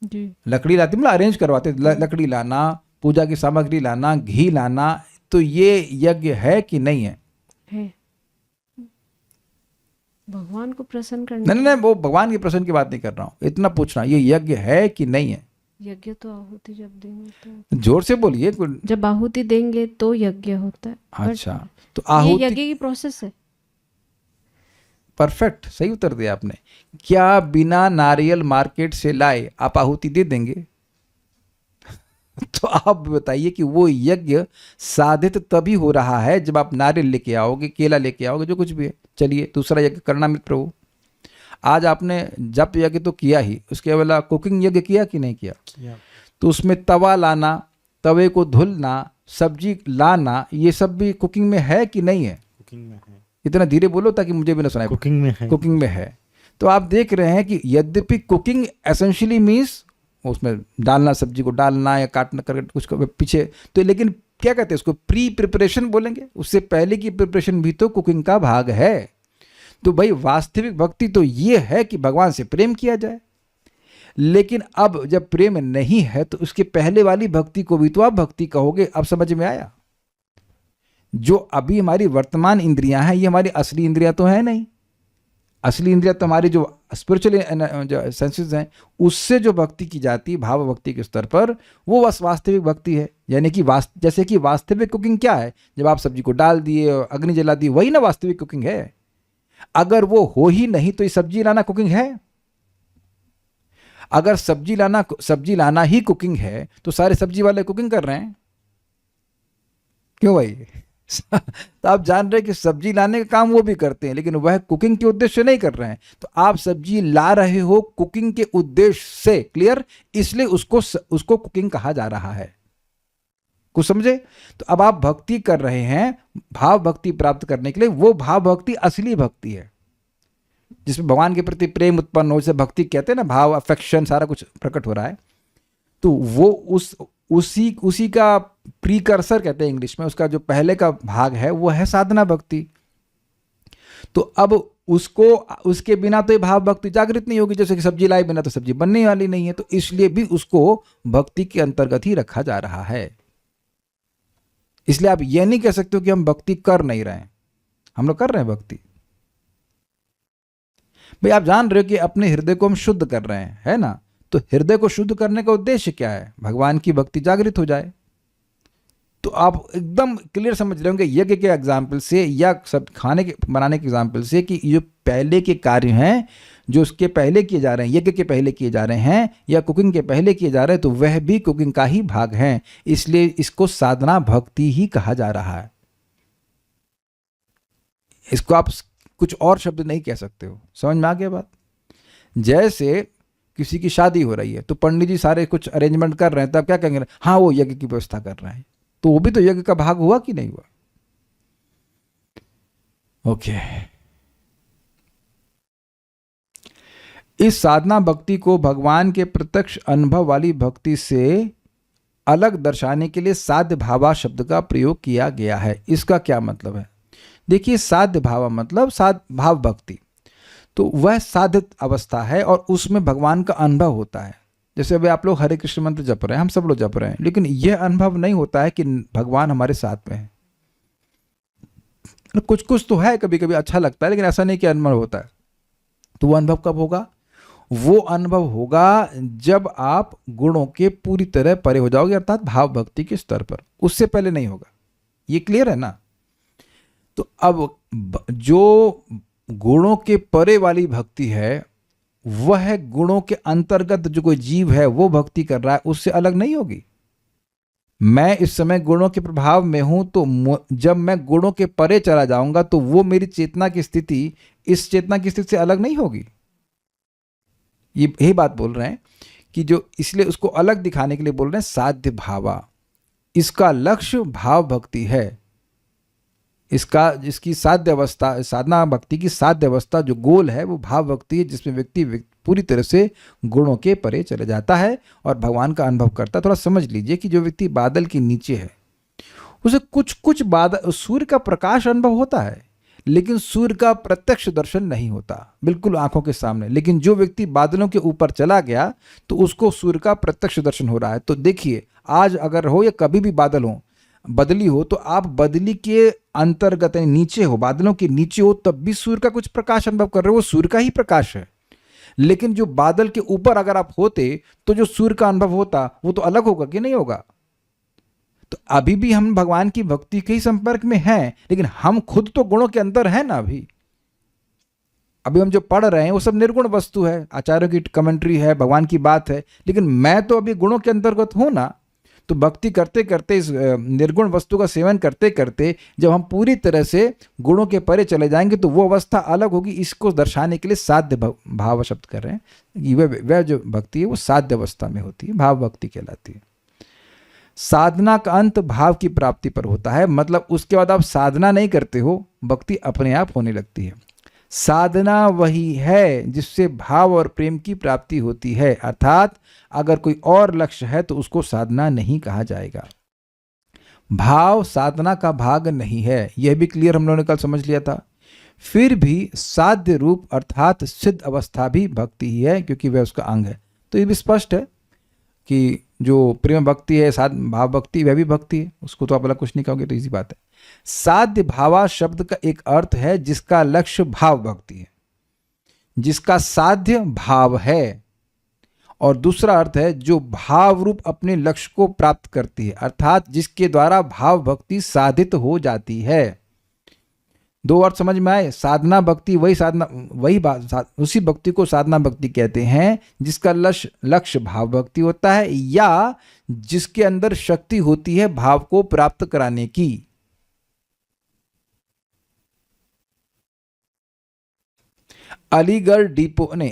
जी लकड़ी लाती मतलब अरेंज करवाते, लकड़ी लाना, पूजा की सामग्री लाना, घी लाना, तो ये यज्ञ है कि नहीं है? है। भगवान को प्रसन्न करने नहीं, वो भगवान के प्रसन्न की बात नहीं कर रहा हूँ, इतना पूछना, ये यज्ञ है कि नहीं है? यज्ञ तो आहुति जब देंगे तो, जोर से बोलिए। जब आहुति देंगे तो यज्ञ होता है। अच्छा, तो ये आहुति, यज्ञ की प्रोसेस है। परफेक्ट, सही उत्तर दिया आपने। क्या बिना नारियल मार्केट से लाए आप आहुति दे देंगे? तो आप बताइए कि वो यज्ञ साधित तभी हो रहा है जब आप नारियल लेके आओगे, केला लेके आओगे, जो कुछ भी है। चलिए, दूसरा यज्ञ करना मित्र प्रभु। आज आपने जप यज्ञ तो किया ही, उसके अलावा कुकिंग यज्ञ किया कि नहीं किया? तो उसमें तवा लाना, तवे को धुलना, सब्जी लाना, ये सब भी कुकिंग में है कि नहीं है? कुकिंग में है। इतना धीरे बोलो ताकि मुझे भी ना सुनाई। कुकिंग में है। कुकिंग में है। तो आप देख रहे हैं कि यद्यपि कुकिंग एसेंशियली मीन्स उसमें डालना, सब्जी को डालना या काटना करके कुछ पीछे, तो लेकिन क्या कहते हैं उसको, प्री प्रिपरेशन बोलेंगे, उससे पहले की प्रिपरेशन भी तो कुकिंग का भाग है। तो भाई वास्तविक भक्ति तो ये है कि भगवान से प्रेम किया जाए। लेकिन अब जब प्रेम नहीं है तो उसके पहले वाली भक्ति को भी तो आप भक्ति कहोगे। अब समझ में आया? जो अभी हमारी वर्तमान इंद्रियां हैं, ये हमारी असली इंद्रियां तो है नहीं। असली इंद्रिया तो हमारी जो स्पिरिचुअल जो सेंसेस हैं, उससे जो भक्ति की जाती है भाव भक्ति के स्तर पर, वो वास्तविक भक्ति है। यानी कि जैसे कि वास्तविक कुकिंग क्या है, जब आप सब्जी को डाल दिए, अग्नि जला दी, वही ना वास्तविक कुकिंग है। अगर वो हो ही नहीं तो ये सब्जी लाना कुकिंग है? अगर सब्जी लाना ही कुकिंग है तो सारे सब्जी वाले कुकिंग कर रहे हैं क्यों भाई? तो आप जान रहे हैं कि सब्जी लाने का काम वो भी करते हैं, लेकिन वह कुकिंग के उद्देश्य से नहीं कर रहे हैं। तो आप सब्जी ला रहे हो कुकिंग के उद्देश्य से, क्लियर? इसलिए उसको कुकिंग कहा जा रहा है। कुछ समझे? तो अब आप भक्ति कर रहे हैं भाव भक्ति प्राप्त करने के लिए, वो भाव भक्ति असली भक्ति है जिसमें भगवान के प्रति प्रेम उत्पन्न हो, जैसे भक्ति कहते हैं ना, भाव, अफेक्शन, सारा कुछ प्रकट हो रहा है। तो वो उसी का प्रीकर्सर कहते हैं इंग्लिश में, उसका जो पहले का भाग है वो है साधना भक्ति। तो अब उसके बिना तो ये भाव भक्ति जागृत नहीं होगी, जैसे कि सब्जी लाए बिना तो सब्जी बनने वाली नहीं है। तो इसलिए भी उसको भक्ति के अंतर्गत ही रखा जा रहा है। इसलिए आप ये नहीं कह सकते हो कि हम भक्ति कर नहीं रहे हैं, हम लोग कर रहे हैं भक्ति। भाई आप जान रहे हो कि अपने हृदय को हम शुद्ध कर रहे हैं, है ना? तो हृदय को शुद्ध करने का उद्देश्य क्या है? भगवान की भक्ति जागृत हो जाए। तो आप एकदम क्लियर समझ रहे होंगे यज्ञ के एग्जाम्पल से या सब खाने के बनाने के एग्जाम्पल से कि जो पहले के कार्य हैं, जो उसके पहले किए जा रहे हैं, यज्ञ के पहले किए जा रहे हैं या कुकिंग के पहले किए जा रहे हैं, तो वह भी कुकिंग का ही भाग है। इसलिए इसको साधना भक्ति ही कहा जा रहा है। इसको आप कुछ और शब्द नहीं कह सकते हो। समझ में आ गया बात? जैसे किसी की शादी हो रही है तो पंडित जी सारे कुछ अरेंजमेंट कर रहे हैं, तब क्या कहेंगे, हाँ वो यज्ञ की व्यवस्था कर रहे हैं, तो वो भी तो यज्ञ का भाग हुआ कि नहीं हुआ। ओके। इस साधना भक्ति को भगवान के प्रत्यक्ष अनुभव वाली भक्ति से अलग दर्शाने के लिए साध्य भावा शब्द का प्रयोग किया गया है। इसका क्या मतलब है? देखिए, साध्य भावा मतलब साध्य भाव भक्ति, तो वह साधित अवस्था है और उसमें भगवान का अनुभव होता है। जैसे अभी आप लोग हरे कृष्ण मंत्र जप रहे हैं, हम सब लोग जप रहे हैं, लेकिन यह अनुभव नहीं होता है कि भगवान हमारे साथ में है। कुछ कुछ तो है, कभी कभी अच्छा लगता है, लेकिन ऐसा नहीं कि अनुभव होता है। तो वो अनुभव कब होगा? वो अनुभव होगा जब आप गुणों के पूरी तरह परे हो जाओगे, अर्थात भाव भक्ति के स्तर पर। उससे पहले नहीं होगा। ये क्लियर है ना? तो अब जो गुणों के परे वाली भक्ति है, वह गुणों के अंतर्गत जो कोई जीव है वो भक्ति कर रहा है, उससे अलग नहीं होगी। मैं इस समय गुणों के प्रभाव में हूं, तो जब मैं गुणों के परे चला जाऊंगा तो वो मेरी चेतना की स्थिति इस चेतना की स्थिति से अलग नहीं होगी। ये यही बात बोल रहे हैं कि जो, इसलिए उसको अलग दिखाने के लिए बोल रहे हैं साध्य भावा। इसका लक्ष्य भाव भक्ति है। इसकी साध्य अवस्था, साधना भक्ति की साध्य अवस्था जो गोल है वो भाव भक्ति है, जिसमें व्यक्ति पूरी तरह से गुणों के परे चले जाता है और भगवान का अनुभव करता है। थोड़ा समझ लीजिए कि जो व्यक्ति बादल के नीचे है उसे कुछ कुछ बादल, सूर्य का प्रकाश अनुभव होता है, लेकिन सूर्य का प्रत्यक्ष दर्शन नहीं होता बिल्कुल आंखों के सामने। लेकिन जो व्यक्ति बादलों के ऊपर चला गया तो उसको सूर्य का प्रत्यक्ष दर्शन हो रहा है। तो देखिए, आज अगर हो या कभी भी बादल हो, बदली हो, तो आप बदली के अंतर्गत नीचे हो, बादलों के नीचे हो, तब भी सूर्य का कुछ प्रकाश अनुभव कर रहे हो, वो सूर्य का ही प्रकाश है। लेकिन जो बादल के ऊपर अगर आप होते तो जो सूर्य का अनुभव होता वो तो अलग होगा कि नहीं होगा? तो अभी भी हम भगवान की भक्ति के ही संपर्क में हैं, लेकिन हम खुद तो गुणों के अंदर हैं ना। अभी हम जो पढ़ रहे हैं वो सब निर्गुण वस्तु है, आचार्यों की कमेंट्री है, भगवान की बात है, लेकिन मैं तो अभी गुणों के अंतर्गत हूं ना। तो भक्ति करते करते, इस निर्गुण वस्तु का सेवन करते करते जब हम पूरी तरह से गुणों के परे चले जाएंगे तो वो अवस्था अलग होगी। इसको दर्शाने के लिए साध्य भाव शब्द कर रहे हैं कि वह जो भक्ति है वो साध्य अवस्था में होती है, भाव भक्ति कहलाती है। साधना का अंत भाव की प्राप्ति पर होता है, मतलब उसके बाद आप साधना नहीं करते हो, भक्ति अपने आप होने लगती है। साधना वही है जिससे भाव और प्रेम की प्राप्ति होती है, अर्थात अगर कोई और लक्ष्य है तो उसको साधना नहीं कहा जाएगा। भाव साधना का भाग नहीं है, यह भी क्लियर हम लोगों ने कल समझ लिया था। फिर भी साध्य रूप अर्थात सिद्ध अवस्था भी भक्ति ही है, क्योंकि वह उसका अंग है। तो ये भी स्पष्ट है कि जो प्रेम भक्ति है, साध भाव भक्ति, वह भी भक्ति है, उसको तो आप अलग कुछ नहीं कहोगे, तो इसी बात है। साध्य भावा शब्द का एक अर्थ है जिसका लक्ष्य भाव भक्ति है, जिसका साध्य भाव है, और दूसरा अर्थ है जो भाव रूप अपने लक्ष्य को प्राप्त करती है, अर्थात जिसके द्वारा भाव भक्ति साधित हो जाती है। दो अर्थ समझ में आए? साधना भक्ति वही बात, उसी भक्ति को साधना भक्ति कहते हैं जिसका लक्ष्य भाव भक्ति होता है, या जिसके अंदर शक्ति होती है भाव को प्राप्त कराने की। अलीगढ़ डिपो नहीं,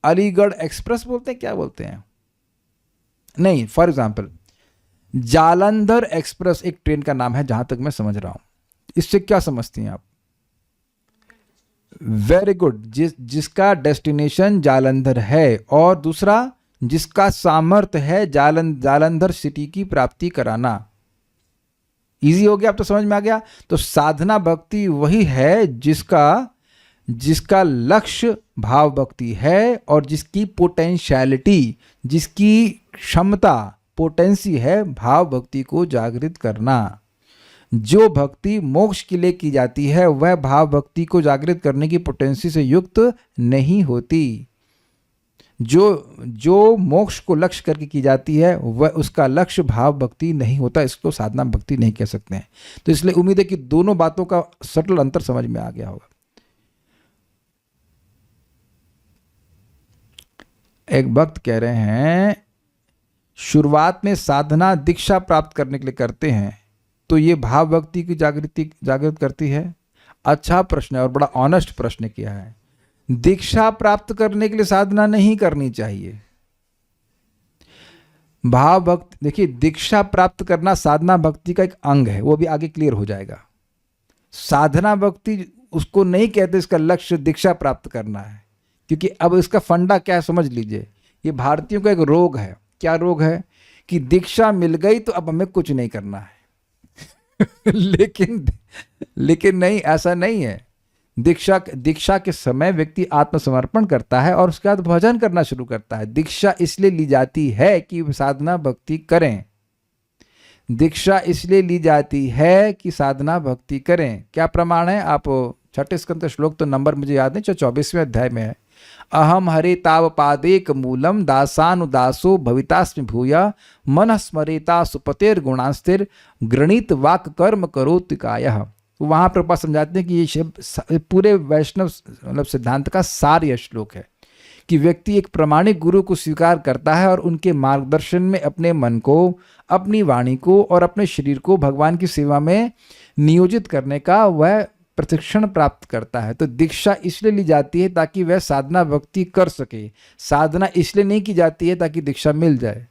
अलीगढ़ एक्सप्रेस बोलते हैं, क्या बोलते हैं, नहीं, फॉर एग्जाम्पल जालंधर एक्सप्रेस एक ट्रेन का नाम है, जहां तक मैं समझ रहा हूं। इससे क्या समझती हैं आप? Very good. जिसका डेस्टिनेशन जालंधर है, और दूसरा जिसका सामर्थ्य है जालंधर सिटी की प्राप्ति कराना। इजी हो गया, अब तो समझ में आ गया। तो साधना भक्ति वही है जिसका लक्ष्य भाव भक्ति है, और जिसकी पोटेंशियलिटी, जिसकी क्षमता, पोटेंसी है भाव भक्ति को जागृत करना। जो भक्ति मोक्ष के लिए की जाती है वह भाव भक्ति को जागृत करने की पोटेंसी से युक्त नहीं होती। जो मोक्ष को लक्ष्य करके की जाती है वह उसका लक्ष्य भाव भक्ति नहीं होता, इसको साधना भक्ति नहीं कह सकते हैं। तो इसलिए उम्मीद है कि दोनों बातों का सटल अंतर समझ में आ गया होगा। एक भक्त कह रहे हैं शुरुआत में साधना दीक्षा प्राप्त करने के लिए करते हैं, तो ये भाव भक्ति की जागृत करती है। अच्छा प्रश्न है और बड़ा ऑनेस्ट प्रश्न किया है। दीक्षा प्राप्त करने के लिए साधना नहीं करनी चाहिए। भाव भक्ति, देखिए दीक्षा प्राप्त करना साधना भक्ति का एक अंग है, वो भी आगे क्लियर हो जाएगा। साधना भक्ति उसको नहीं कहते, इसका लक्ष्य दीक्षा प्राप्त करना है। क्योंकि अब इसका फंडा क्या है समझ लीजिए, ये भारतीयों का एक रोग है। क्या रोग है? कि दीक्षा मिल गई तो अब हमें कुछ नहीं करना है। लेकिन नहीं, ऐसा नहीं है। दीक्षा के समय व्यक्ति आत्मसमर्पण करता है और उसके बाद भजन करना शुरू करता है। दीक्षा इसलिए ली जाती है कि साधना भक्ति करें। दीक्षा इसलिए ली जाती है कि साधना भक्ति करें। क्या प्रमाण है? आप 6 स्कंद श्लोक तो नंबर मुझे याद नहीं, 24वें अध्याय में है। अहम हरे ताव पादेक मूलम दासानुदासो भवितास्मि भूया मन स्मरेता सुपतेर गुणास्तिर गृणीत वाक कर्म करोति कायः। वहाँ प्रभुपाद समझाते हैं कि ये शब्द पूरे वैष्णव मतलब सिद्धांत का सार यह श्लोक है कि व्यक्ति एक प्रामाणिक गुरु को स्वीकार करता है और उनके मार्गदर्शन में अपने मन को, अपनी वाणी को और अपने शरीर को भगवान की सेवा में नियोजित करने का वह प्रशिक्षण प्राप्त करता है। तो दीक्षा इसलिए ली जाती है ताकि वह साधना भक्ति कर सके। साधना इसलिए नहीं की जाती है ताकि दीक्षा मिल जाए।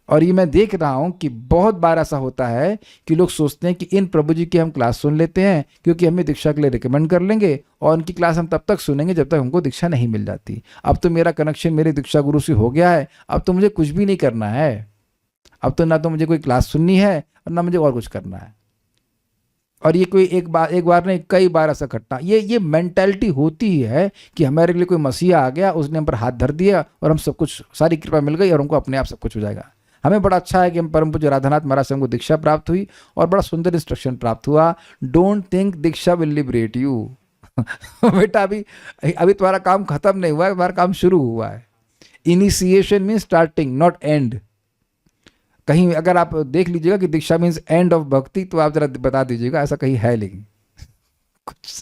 और ये मैं देख रहा हूँ कि बहुत बार ऐसा होता है कि लोग सोचते हैं कि इन प्रभु जी की हम क्लास सुन लेते हैं क्योंकि हमें दीक्षा के लिए रिकमेंड कर लेंगे, और उनकी क्लास हम तब तक सुनेंगे जब तक हमको दीक्षा नहीं मिल जाती। अब तो मेरा कनेक्शन मेरे दीक्षा गुरु से हो गया है, अब तो मुझे कुछ भी नहीं करना है। अब तो ना तो मुझे कोई क्लास सुननी है और ना मुझे और कुछ करना है। और ये कोई एक बार नहीं, कई बार ऐसा घटना, ये मेंटालिटी होती ही है कि हमारे लिए कोई मसीहा आ गया, उसने हम पर हाथ धर दिया और हम सब कुछ, सारी कृपा मिल गई और हमको अपने आप सब कुछ हो जाएगा। हमें बड़ा अच्छा है कि हम परम पूज्य राधानाथ महाराज से हमको दीक्षा प्राप्त हुई और बड़ा सुंदर इंस्ट्रक्शन प्राप्त हुआ। Don't think Diksha will liberate you. बेटा अभी तुम्हारा काम खत्म नहीं हुआ है, तुम्हारा काम शुरू हुआ है। Initiation means starting, not and. कहीं अगर आप देख लीजिएगा कि दीक्षा मीन्स एंड ऑफ भक्ति, तो आप जरा बता दीजिएगा, ऐसा कहीं है। लेकिन कुछ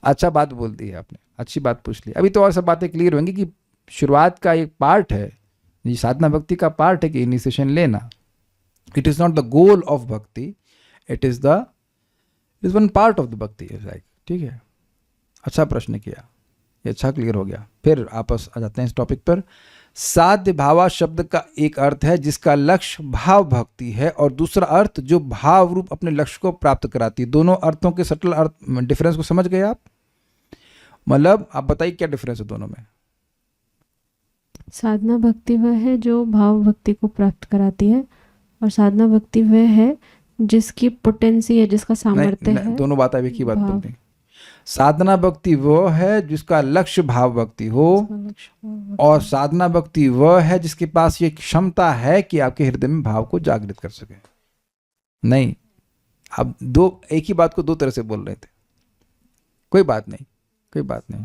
अच्छा बात बोल दी है आपने, अच्छी बात पूछ ली। अभी तो और सब बातें क्लियर होंगी कि शुरुआत का एक पार्ट है, ये साधना भक्ति का पार्ट है कि इनिशिएशन लेना। It is not the goal of bhakti, it is one part of the bhakti. ठीक है, अच्छा प्रश्न किया, ये अच्छा क्लियर हो गया। फिर आपस आ जाते हैं इस टॉपिक पर। साध्य भावा शब्द का एक अर्थ है जिसका लक्ष्य भाव भक्ति है, और दूसरा अर्थ जो भाव रूप अपने लक्ष्य को प्राप्त कराती है। दोनों अर्थों के सटल अर्थ डिफरेंस को समझ गए आप? मतलब आप बताइए क्या डिफरेंस है दोनों में? साधना भक्ति वह है जो भाव भक्ति को प्राप्त कराती है, और साधना भक्ति वह है जिसकी पोटेंसी है, जिसका सामर्थ्य है। दोनों बात एक ही बात बोलते हैं। साधना भक्ति वह है जिसका लक्ष्य भाव भक्ति हो, और साधना भक्ति वह है जिसके पास ये क्षमता है कि आपके हृदय में भाव को जागृत कर सके। नहीं, आप एक ही बात को दो तरह से बोल रहे थे। कोई बात नहीं, कोई बात नहीं।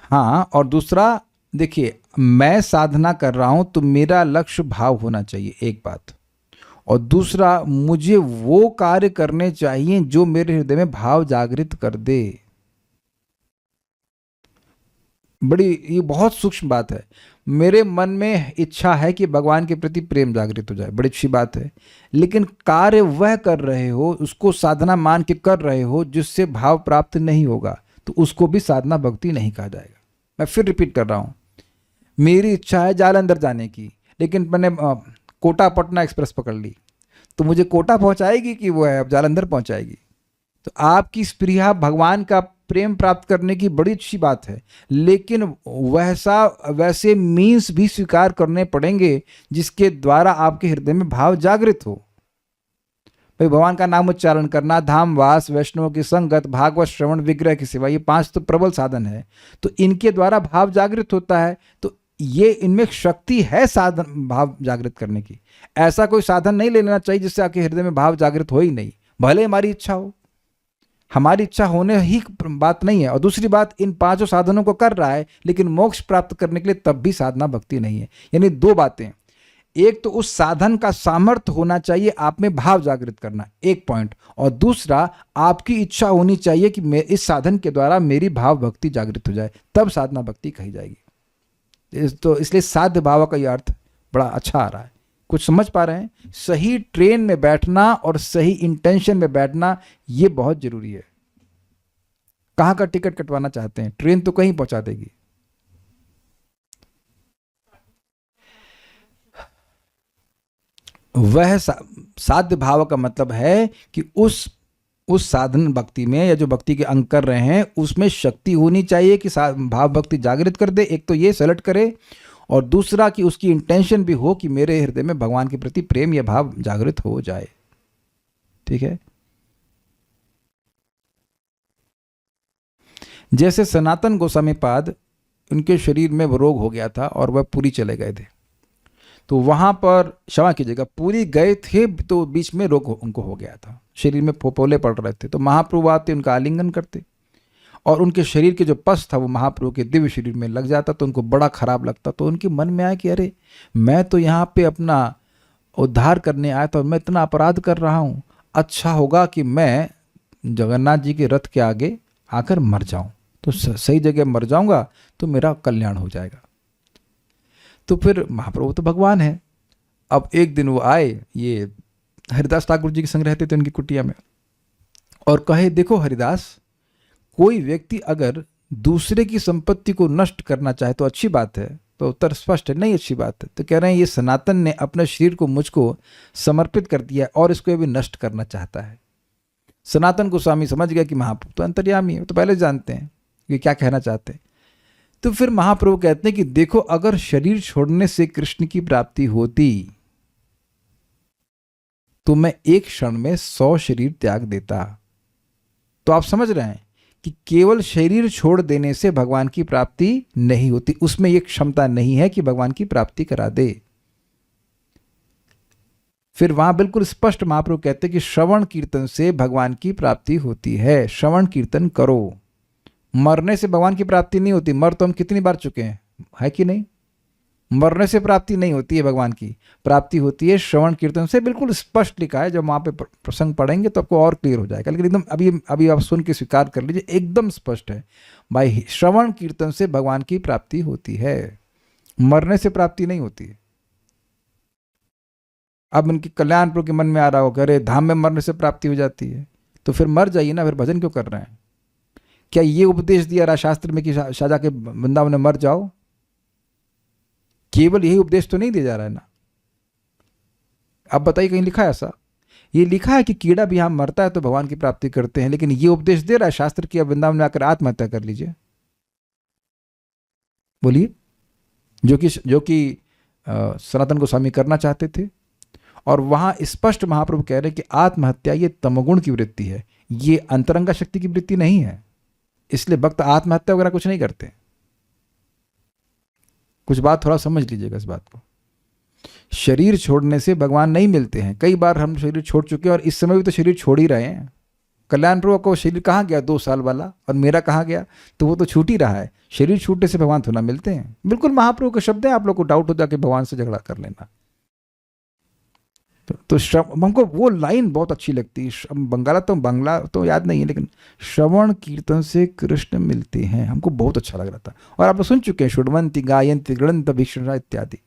हाँ, और दूसरा देखिए, मैं साधना कर रहा हूं तो मेरा लक्ष्य भाव होना चाहिए, एक बात। और दूसरा, मुझे वो कार्य करने चाहिए जो मेरे हृदय में भाव जागृत कर दे। ये बहुत सूक्ष्म बात है। मेरे मन में इच्छा है कि भगवान के प्रति प्रेम जागृत हो जाए, बड़ी अच्छी बात है। लेकिन कार्य वह कर रहे हो, उसको साधना मान के कर रहे हो, जिससे भाव प्राप्त नहीं होगा, तो उसको भी साधना भक्ति नहीं कहा जाएगा। मैं फिर रिपीट कर रहा हूं, मेरी इच्छा है जालंधर जाने की, लेकिन मैंने कोटा पटना एक्सप्रेस पकड़ ली, तो मुझे कोटा पहुंचाएगी कि वो है अब जालंधर पहुंचाएगी? तो आपकी स्प्रिया भगवान का प्रेम प्राप्त करने की बड़ी अच्छी बात है, लेकिन वैसे मीन्स भी स्वीकार करने पड़ेंगे जिसके द्वारा आपके हृदय में भाव जागृत हो। भाई, भगवान का नाम उच्चारण करना, धाम वास, वैष्णव की संगत, भागवत श्रवण, विग्रह की सेवा, ये 5 तो प्रबल साधन है। तो इनके द्वारा भाव जागृत होता है। तो ये इनमें शक्ति है साधन भाव जागृत करने की। ऐसा कोई साधन नहीं लेना चाहिए जिससे आपके हृदय में भाव जागृत हो ही नहीं, भले हमारी इच्छा हो। हमारी इच्छा होने ही बात नहीं है। और दूसरी बात, इन 5 साधनों को कर रहा है लेकिन मोक्ष प्राप्त करने के लिए तब भी साधना भक्ति नहीं है। यानी 2 बातें, एक तो उस साधन का सामर्थ्य होना चाहिए आप में भाव जागृत करना, एक पॉइंट, और दूसरा आपकी इच्छा होनी चाहिए कि मैं इस साधन के द्वारा मेरी भाव भक्ति जागृत हो जाए, तब साधना भक्ति कही जाएगी। तो इसलिए साध्य भाव का यह अर्थ बड़ा अच्छा आ रहा है। कुछ समझ पा रहे हैं? सही ट्रेन में बैठना और सही इंटेंशन में बैठना, ये बहुत जरूरी है। कहाँ का टिकट कटवाना चाहते हैं? ट्रेन तो कहीं पहुंचा देगी। वह साध्य भाव का मतलब है कि उस साधन भक्ति में या जो भक्ति के अंग कर रहे हैं उसमें शक्ति होनी चाहिए कि भाव भक्ति जागृत कर दे। एक तो ये सेलेक्ट करे, और दूसरा कि उसकी इंटेंशन भी हो कि मेरे हृदय में भगवान के प्रति प्रेम या भाव जागृत हो जाए। ठीक है। जैसे सनातन गोस्वामी पाद, उनके शरीर में वो रोग हो गया था और वह पूरी चले गए थे, तो वहां पर क्षमा कीजिएगा पूरी गए थे तो बीच में रोग उनको हो गया था, शरीर में फोपोले पड़ रहे थे, तो महाप्रभु आते उनका आलिंगन करते और उनके शरीर के जो पस था वो महाप्रभु के दिव्य शरीर में लग जाता, तो उनको बड़ा खराब लगता। तो उनके मन में आया कि अरे मैं तो यहाँ पे अपना उद्धार करने आया था और मैं इतना अपराध कर रहा हूँ, अच्छा होगा कि मैं जगन्नाथ जी के रथ के आगे आकर मर जाऊं, तो सही जगह मर जाऊंगा तो मेरा कल्याण हो जाएगा। तो फिर महाप्रभु तो भगवान है। अब एक दिन वो आए, ये हरिदास ठाकुर जी के संग रहते थे उनकी कुटिया में, और कहे देखो हरिदास, कोई व्यक्ति अगर दूसरे की संपत्ति को नष्ट करना चाहे तो अच्छी बात है। तो उत्तर स्पष्ट है, नहीं अच्छी बात है। तो कह रहे हैं ये सनातन ने अपने शरीर को मुझको समर्पित कर दिया और इसको अभी नष्ट करना चाहता है। सनातन गोस्वामी समझ गया कि महाप्रभु तो अंतर्यामी है, तो पहले जानते हैं कि क्या कहना चाहते हैं। तो फिर महाप्रभु कहते हैं कि देखो अगर शरीर छोड़ने से कृष्ण की प्राप्ति होती तो मैं एक क्षण में 100 शरीर त्याग देता। तो आप समझ रहे हैं कि केवल शरीर छोड़ देने से भगवान की प्राप्ति नहीं होती, उसमें यह क्षमता नहीं है कि भगवान की प्राप्ति करा दे। फिर वहां बिल्कुल स्पष्ट महाप्रभु कहते हैं कि श्रवण कीर्तन से भगवान की प्राप्ति होती है, श्रवण कीर्तन करो। मरने से भगवान की प्राप्ति नहीं होती, मर तो हम कितनी बार चुके हैं, है कि नहीं? मरने से प्राप्ति नहीं होती है भगवान की, प्राप्ति होती है श्रवण कीर्तन से। बिल्कुल स्पष्ट लिखा है, जब वहाँ पे प्रसंग पढ़ेंगे तो आपको और क्लियर हो जाएगा, लेकिन एकदम अभी आप सुन के स्वीकार कर लीजिए, एकदम स्पष्ट है भाई, श्रवण कीर्तन से भगवान की प्राप्ति होती है, मरने से प्राप्ति नहीं होती है। अब उनके कल्याणपुर के मन में आ रहा हो, अरे धाम में मरने से प्राप्ति हो जाती है, तो फिर मर जाइए ना, फिर भजन क्यों कर रहे हैं? क्या ये उपदेश दिया रहा शास्त्र में कि शाजा के वृंदावन में मर जाओ? केवल यही उपदेश तो नहीं दिया जा रहा है ना। अब बताइए कहीं लिखा है ऐसा? ये लिखा है कि कीड़ा भी यहां मरता है तो भगवान की प्राप्ति करते हैं, लेकिन ये उपदेश दे रहा है शास्त्र की अब वृंदावन में आकर आत्महत्या कर लीजिए। बोलिए, जो कि सनातन गोस्वामी करना चाहते थे, और वहां स्पष्ट महाप्रभु कह रहे हैं कि आत्महत्या ये तमोगुण की वृत्ति है, ये अंतरंगा शक्ति की वृत्ति नहीं है, इसलिए भक्त आत्महत्या वगैरह कुछ नहीं करते। कुछ बात थोड़ा समझ लीजिएगा इस बात को। शरीर छोड़ने से भगवान नहीं मिलते हैं। कई बार हम शरीर छोड़ चुके हैं और इस समय भी तो शरीर छोड़ ही रहे हैं। कल्याण प्रभु को शरीर कहाँ गया 2 साल वाला, और मेरा कहाँ गया? तो वो तो छूट ही रहा है। शरीर छूटने से भगवान थोड़ा मिलते हैं। बिल्कुल महाप्रभु के शब्द है, आप लोग को डाउट हो जाके भगवान से झगड़ा कर लेना। तो हमको वो लाइन बहुत अच्छी लगती है। बंगला तो याद नहीं है, लेकिन श्रवण कीर्तन से कृष्ण मिलते हैं, हमको बहुत अच्छा लग रहा था। और आप लोग सुन चुके हैं, शुडवंती गायंती गृणंत भीषण इत्यादि।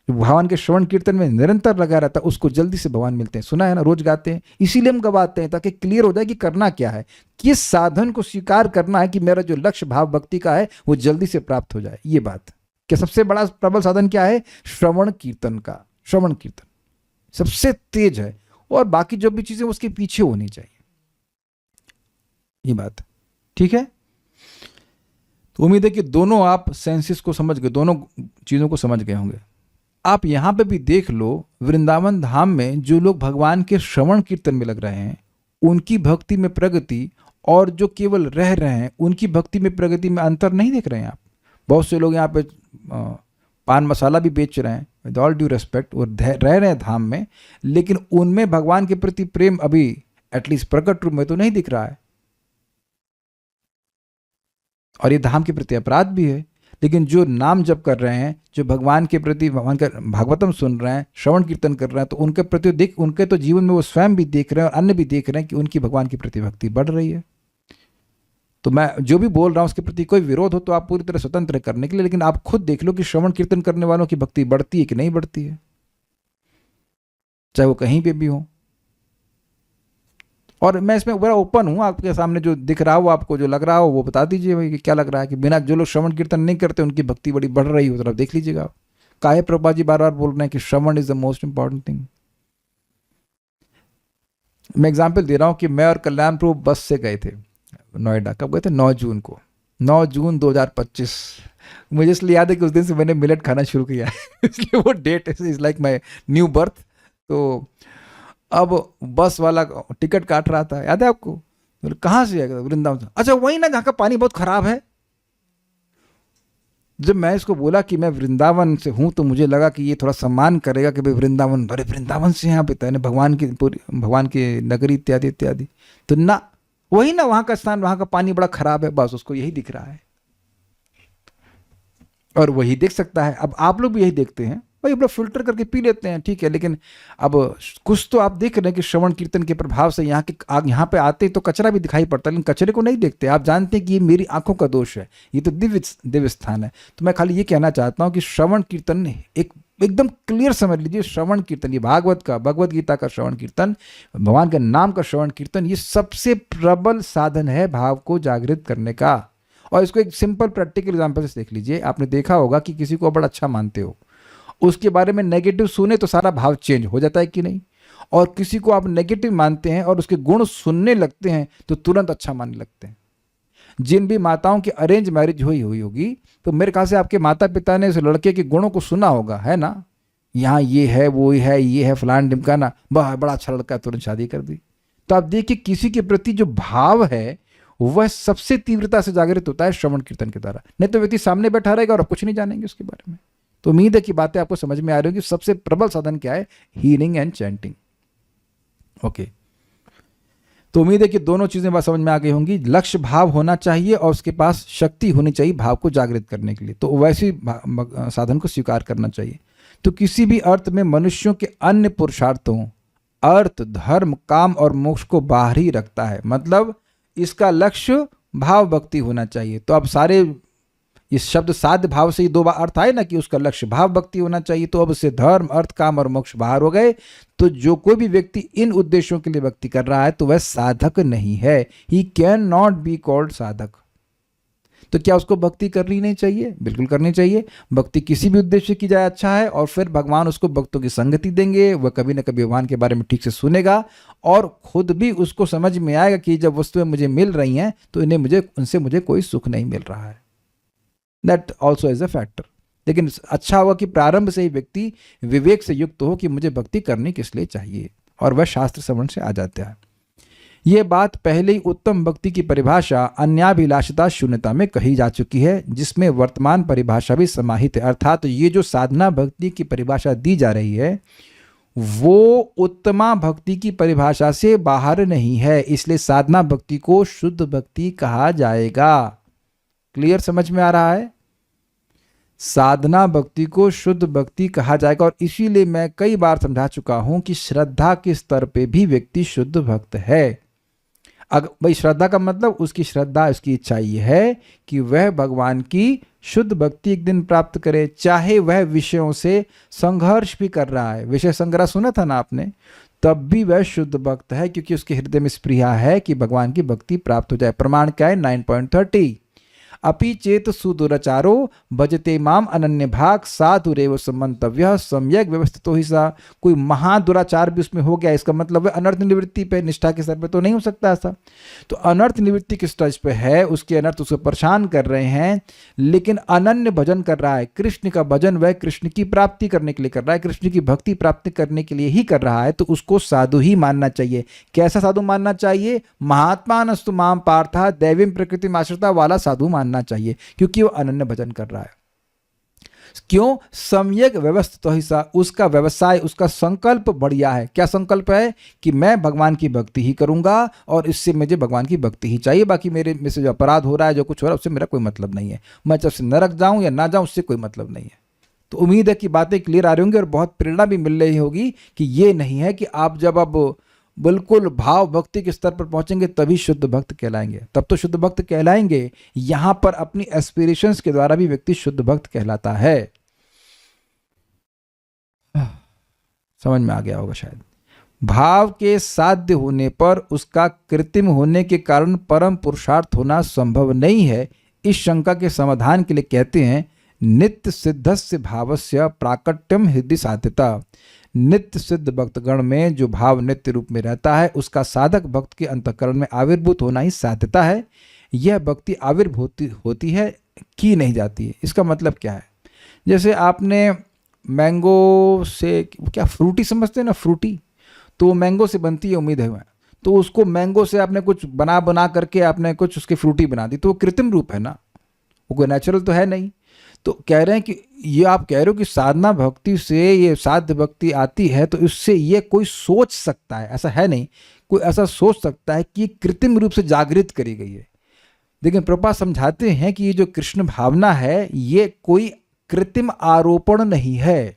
भगवान के श्रवण कीर्तन में निरंतर लगा रहता है, उसको जल्दी से भगवान मिलते हैं। सुना है ना, रोज गाते हैं। इसीलिए हम गवाते हैं ताकि क्लियर हो जाए कि करना क्या है, किस साधन को स्वीकार करना है कि मेरा जो लक्ष्य भाव भक्ति का है वो जल्दी से प्राप्त हो जाए। ये बात क्या सबसे बड़ा प्रबल साधन क्या है? श्रवण कीर्तन का। श्रवण कीर्तन सबसे तेज है, और बाकी जो भी चीजें उसके पीछे होनी चाहिए। ये बात ठीक है। तो उम्मीद है कि दोनों आप सेंसेस को समझ गए, दोनों चीजों को समझ गए होंगे। आप यहां पे भी देख लो, वृंदावन धाम में जो लोग भगवान के श्रवण कीर्तन में लग रहे हैं उनकी भक्ति में प्रगति, और जो केवल रह रहे हैं उनकी भक्ति में प्रगति में अंतर नहीं देख रहे हैं आप। बहुत से लोग यहाँ पे पान मसाला भी बेच रहे हैं, विद ऑल ड्यू रेस्पेक्ट, वो रह रहे हैं धाम में, लेकिन उनमें भगवान के प्रति प्रेम अभी एटलीस्ट प्रकट रूप में तो नहीं दिख रहा है। और ये धाम के प्रति अपराध भी है। लेकिन जो नाम जप कर रहे हैं, जो भगवान के प्रति भगवान का भागवतम सुन रहे हैं, श्रवण कीर्तन कर रहे हैं, तो उनके प्रति उनके तो जीवन में वो स्वयं भी देख रहे हैं और अन्य भी देख रहे हैं कि उनकी भगवान के प्रति भक्ति बढ़ रही है। तो मैं जो भी बोल रहा हूं उसके प्रति कोई विरोध हो तो आप पूरी तरह स्वतंत्र है करने के लिए, लेकिन आप खुद देख लो कि श्रवण कीर्तन करने वालों की भक्ति बढ़ती है कि नहीं बढ़ती है, चाहे वो कहीं पे भी हो। और मैं इसमें बड़ा ओपन हूँ, आपके सामने जो दिख रहा हो, आपको जो लग रहा हो वो बता दीजिए भाई कि क्या लग रहा है। कि बिना जो लोग श्रवण कीर्तन नहीं करते उनकी भक्ति बड़ी बढ़ रही हो, तो आप देख लीजिएगा आप। काहे प्रभुपाद जी बार बार बोल रहे हैं कि shravan is the most important thing. मैं एग्जाम्पल दे रहा हूँ कि मैं और कल्याण प्रभु बस से गए थे नोएडा। कब गए थे? 9 जून को, 9 जून 2025। मुझे इसलिए याद है कि उस दिन से मैंने मिलेट खाना शुरू किया है इसलिए वो date is like my new birth. तो अब बस वाला टिकट काट रहा था, याद है आपको? बोले कहाँ से आएगा? वृंदावन से। अच्छा वही ना जहाँ का पानी बहुत खराब है। जब मैं इसको बोला कि मैं वृंदावन से हूँ तो मुझे लगा कि ये थोड़ा सम्मान करेगा कि भाई वृंदावन, बड़े वृंदावन से यहाँ पे है भगवान की पूरी भगवान की नगरी इत्यादि इत्यादि। तो ना, वही ना वहाँ का स्थान, वहाँ का पानी बड़ा खराब है, बस उसको यही दिख रहा है और वही देख सकता है। अब आप लोग भी यही देखते हैं भाई, आप लोग फिल्टर करके पी लेते हैं, ठीक है, लेकिन अब कुछ तो आप देख रहे हैं कि श्रवण कीर्तन के प्रभाव से यहाँ पे आते हैं तो कचरा भी दिखाई पड़ता है, लेकिन कचरे को नहीं देखते। आप जानते हैं कि ये मेरी आंखों का दोष है, ये तो दिव्य स्थान है। तो मैं खाली ये कहना चाहता हूँ कि श्रवण कीर्तन एकदम क्लियर समझ लीजिए, श्रवण कीर्तन, ये भगवत गीता का श्रवण कीर्तन, भगवान के नाम का श्रवण कीर्तन, ये सबसे प्रबल साधन है भाव को जागृत करने का। और इसको एक सिंपल प्रैक्टिकल एग्जाम्पल से देख लीजिए। आपने देखा होगा कि किसी को बड़ा अच्छा मानते हो, उसके बारे में नेगेटिव सुने तो सारा भाव चेंज हो जाता है कि नहीं? और किसी को आप नेगेटिव मानते हैं और उसके गुण सुनने लगते हैं तो तुरंत अच्छा मानने लगते हैं। जिन भी माताओं की अरेंज मैरिज हुई होगी तो मेरे ख्याल से आपके माता पिता ने उस लड़के के गुणों को सुना होगा, है ना? यहाँ ये है, वो है, ये है, फलान ढिमकाना, बड़ा अच्छा लड़का है, तुरंत शादी कर दी। तो आप देखिए किसी के प्रति जो भाव है वह सबसे तीव्रता से जागृत होता है श्रवण कीर्तन के द्वारा। नहीं तो व्यक्ति सामने बैठा रहेगा और आप कुछ नहीं जानेंगे उसके बारे में। तो उम्मीद है कि बातें आपको समझ में आ रही होगी। सबसे प्रबल साधन क्या है? Healing and chanting. ओके, तो उम्मीद है कि दोनों चीजें बात समझ में आ गई होंगी। लक्ष्य भाव होना चाहिए और उसके पास शक्ति होनी चाहिए भाव को जागृत करने के लिए, तो वैसी साधन को स्वीकार करना चाहिए। तो किसी भी अर्थ में मनुष्यों के अन्य पुरुषार्थों, अर्थ, धर्म, काम और मोक्ष को बाहर ही रखता है। मतलब इसका लक्ष्य भाव भक्ति होना चाहिए। तो अब सारे इस शब्द साध्य भाव से ही 2 बार अर्थ आए ना कि उसका लक्ष्य भाव भक्ति होना चाहिए। तो अब उससे धर्म, अर्थ, काम और मोक्ष बाहर हो गए। तो जो कोई भी व्यक्ति इन उद्देश्यों के लिए भक्ति कर रहा है तो वह साधक नहीं है। He can not be called साधक। तो क्या उसको भक्ति करनी नहीं चाहिए? बिल्कुल करनी चाहिए। भक्ति किसी भी उद्देश्य की जाए अच्छा है, और फिर भगवान उसको भक्तों की संगति देंगे। वह कभी ना कभी भगवान के बारे में ठीक से सुनेगा और खुद भी उसको समझ में आएगा कि जब वस्तुएं मुझे मिल रही हैं तो उनसे मुझे कोई सुख नहीं मिल रहा है। That also is a factor. लेकिन अच्छा होगा कि प्रारंभ से ही व्यक्ति विवेक से युक्त हो कि मुझे भक्ति करनी किस लिए चाहिए, और वह शास्त्र श्रवण से आ जाता है। यह बात पहले ही उत्तम भक्ति की परिभाषा अन्याभिलाषिता शून्यता में कही जा चुकी है, जिसमें वर्तमान परिभाषा भी समाहित है। अर्थात ये जो साधना भक्ति की परिभाषा दी जा रही है वो उत्तमा भक्ति की परिभाषा से बाहर नहीं है, इसलिए साधना भक्ति को शुद्ध भक्ति कहा जाएगा। क्लियर समझ में आ रहा है? साधना भक्ति को शुद्ध भक्ति कहा जाएगा। और इसीलिए मैं कई बार समझा चुका हूं कि श्रद्धा के स्तर पे भी व्यक्ति शुद्ध भक्त है। अगर भाई श्रद्धा का मतलब उसकी श्रद्धा, उसकी इच्छा ये है कि वह भगवान की शुद्ध भक्ति एक दिन प्राप्त करे, चाहे वह विषयों से संघर्ष भी कर रहा है। विषय संग्रह सुना था ना आपने? तब भी वह शुद्ध भक्त है, क्योंकि उसके हृदय में स्पृहा है कि भगवान की भक्ति प्राप्त हो जाए। प्रमाण क्या है? 9.30 अपि चेत सुदुराचारो भजते माम अनन्य भाग साधुरेव समंतव्य सम्यक व्यवस्थितो ही सा। कोई महादुराचार भी उसमें हो गया, इसका मतलब है अनर्थ निवृत्ति पे, निष्ठा के स्तर पे तो नहीं हो सकता ऐसा। तो अनर्थ निवृत्ति किस स्टेज पे है? उसके अनर्थ उसको परेशान कर रहे हैं, लेकिन अनन्य भजन कर रहा है। कृष्ण का भजन वह कृष्ण की प्राप्ति करने के लिए कर रहा है, कृष्ण की भक्ति प्राप्ति करने के लिए ही कर रहा है, तो उसको साधु ही मानना चाहिए। कैसा साधु मानना चाहिए? महात्मानस्तु माम पार्था दैवीं प्रकृति आश्रिता वाला साधु मानना चाहिए, क्योंकि वो अनन्य भजन कर रहा है। क्यों? सम्यक व्यवस्थित ही सा। उसका व्यवसाय, उसका संकल्प बढ़िया है। क्या संकल्प है? कि मैं भगवान की भक्ति ही करूंगा और इससे मुझे भगवान की भक्ति ही चाहिए। बाकी मेरे में से जो अपराध हो रहा है, जो कुछ हो रहा है, उससे मेरा कोई मतलब नहीं है। मैं जब से नरक जाऊं या ना जाऊं, उससे कोई मतलब नहीं है। तो उम्मीद है कि बातें क्लियर आ रही होंगी और बहुत प्रेरणा भी मिल रही होगी कि ये नहीं है कि आप जब अब बिल्कुल भाव भक्ति के स्तर पर पहुंचेंगे तभी शुद्ध भक्त कहलाएंगे। तब तो शुद्ध भक्त कहलाएंगे। यहां पर अपनी एस्पिरेशंस के द्वारा भी व्यक्ति शुद्ध भक्त कहलाता है। समझ में आ गया होगा शायद। भाव के साध्य होने पर उसका कृत्रिम होने के कारण परम पुरुषार्थ होना संभव नहीं है। इस शंका के समाधान के लिए कहते हैं नित्य सिद्धस्य भावस्य प्राकट्यम हृदय साध्यता। नित्य सिद्ध भक्तगण में जो भाव नित्य रूप में रहता है उसका साधक भक्त के अंतःकरण में आविर्भूत होना ही साध्यता है। यह भक्ति आविर्भूत होती है की नहीं जाती है। इसका मतलब क्या है? जैसे आपने मैंगो से, क्या फ्रूटी समझते हैं ना, फ्रूटी, तो मैंगो से बनती है उम्मीद है, तो उसको मैंगो से आपने कुछ बना करके आपने कुछ उसकी फ्रूटी बना दी, तो वो कृत्रिम रूप है ना, वो कोई नेचुरल तो है नहीं। तो कह रहे हैं कि ये आप कह रहे हो कि साधना भक्ति से ये साध्य भक्ति आती है, तो इससे ये कोई सोच सकता है, ऐसा है नहीं, कोई ऐसा सोच सकता है कि कृत्रिम रूप से जागृत करी गई है। लेकिन प्रभुपाद समझाते हैं कि ये जो कृष्ण भावना है ये कोई कृत्रिम आरोपण नहीं है।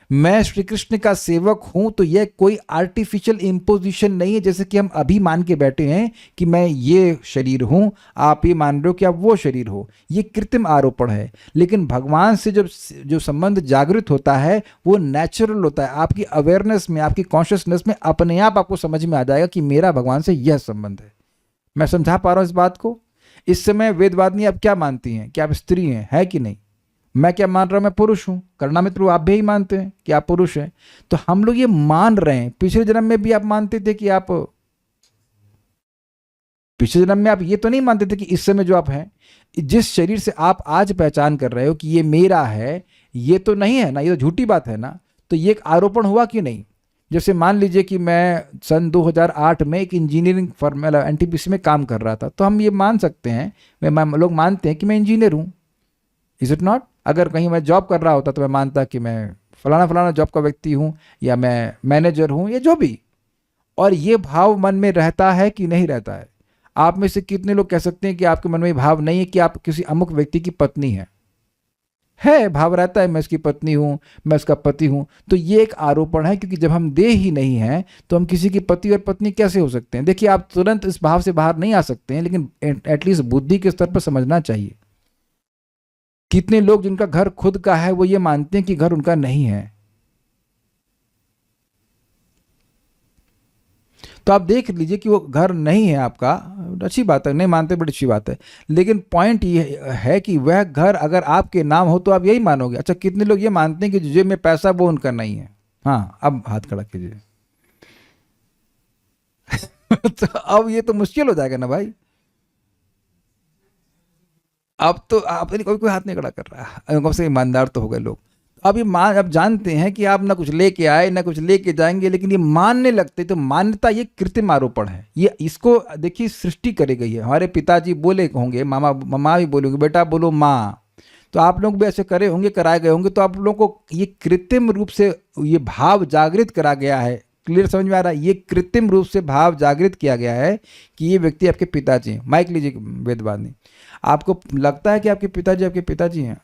मैं श्री कृष्ण का सेवक हूं तो यह कोई आर्टिफिशियल इम्पोजिशन नहीं है, जैसे कि हम अभी मान के बैठे हैं कि मैं ये शरीर हूं, आप ये मान रहे हो कि आप वो शरीर हो, ये कृत्रिम आरोपण है। लेकिन भगवान से जब जो संबंध जागृत होता है वो नेचुरल होता है। आपकी अवेयरनेस में, आपकी कॉन्शियसनेस में अपने आप आपको समझ में आ जाएगा कि मेरा भगवान से यह संबंध है। मैं समझा पा रहा हूं इस बात को? इस समय वेदवादिनी आप क्या मानती हैं कि आप स्त्री हैं, है कि नहीं? मैं क्या मान रहा हूं? मैं पुरुष हूं। करुणा मित्र आप भी ही मानते हैं कि आप पुरुष हैं। तो हम लोग ये मान रहे हैं। पिछले जन्म में भी आप मानते थे कि आप, पिछले जन्म में आप ये तो नहीं मानते थे कि इस समय जो आप हैं, जिस शरीर से आप आज पहचान कर रहे हो कि ये मेरा है, ये तो नहीं है ना, ये तो झूठी बात है ना। तो ये एक आरोपण हुआ कि नहीं? जैसे मान लीजिए कि मैं सन 2008 में एक इंजीनियरिंग फर्म एनटीपीसी में काम कर रहा था, तो हम ये मान सकते हैं, लोग मानते हैं कि मैं इंजीनियर हूँ। Is it not? अगर कहीं मैं जॉब कर रहा होता तो मैं मानता कि मैं फलाना जॉब का व्यक्ति हूँ, या मैं मैनेजर हूँ, या जो भी। और ये भाव मन में रहता है कि नहीं रहता है? आप में से कितने लोग कह सकते हैं कि आपके मन में भाव नहीं है कि आप किसी अमुक व्यक्ति की पत्नी हैं? है, भाव रहता है, मैं इसकी पत्नी हूँ, मैं इसका पति हूँ। तो ये एक आरोपण है, क्योंकि जब हम देह ही नहीं हैं तो हम किसी की पति और पत्नी कैसे हो सकते हैं? देखिए, आप तुरंत इस भाव से बाहर नहीं आ सकते हैं, लेकिन एटलीस्ट बुद्धि के स्तर पर समझना चाहिए। कितने लोग जिनका घर खुद का है वो ये मानते हैं कि घर उनका नहीं है। तो आप देख लीजिए कि वो घर नहीं है आपका, अच्छी बात है, नहीं मानते बड़ी अच्छी बात है। लेकिन पॉइंट ये है कि वह घर अगर आपके नाम हो तो आप यही मानोगे। अच्छा, कितने लोग ये मानते हैं कि जेब में पैसा वो उनका नहीं है? हाँ, अब हाथ खड़ा कीजिए। तो अब ये तो मुश्किल हो जाएगा ना भाई। अब तो आप कोई हाथ नहीं खड़ा कर रहा, कम से ईमानदार तो हो गए लोग। अब ये अब जानते हैं कि आप ना कुछ लेके आए ना कुछ लेके जाएंगे, लेकिन ये मानने लगते। तो मान्यता ये कृत्रिम आरोपण है। ये इसको देखिए सृष्टि करी गई है। हमारे पिताजी बोले होंगे, मामा भी बोलेंगे बेटा बोलो माँ, तो आप लोग भी ऐसे करे होंगे, कराए गए होंगे। तो आप लोगों को ये कृत्रिम रूप से ये भाव जागृत करा गया है। क्लियर समझ में आ रहा है? ये कृत्रिम रूप से भाव जागृत किया गया है कि ये व्यक्ति आपके पिताजी हैं। माइक लीजिए वेदवादी, आपको लगता है कि आपके पिताजी हैं?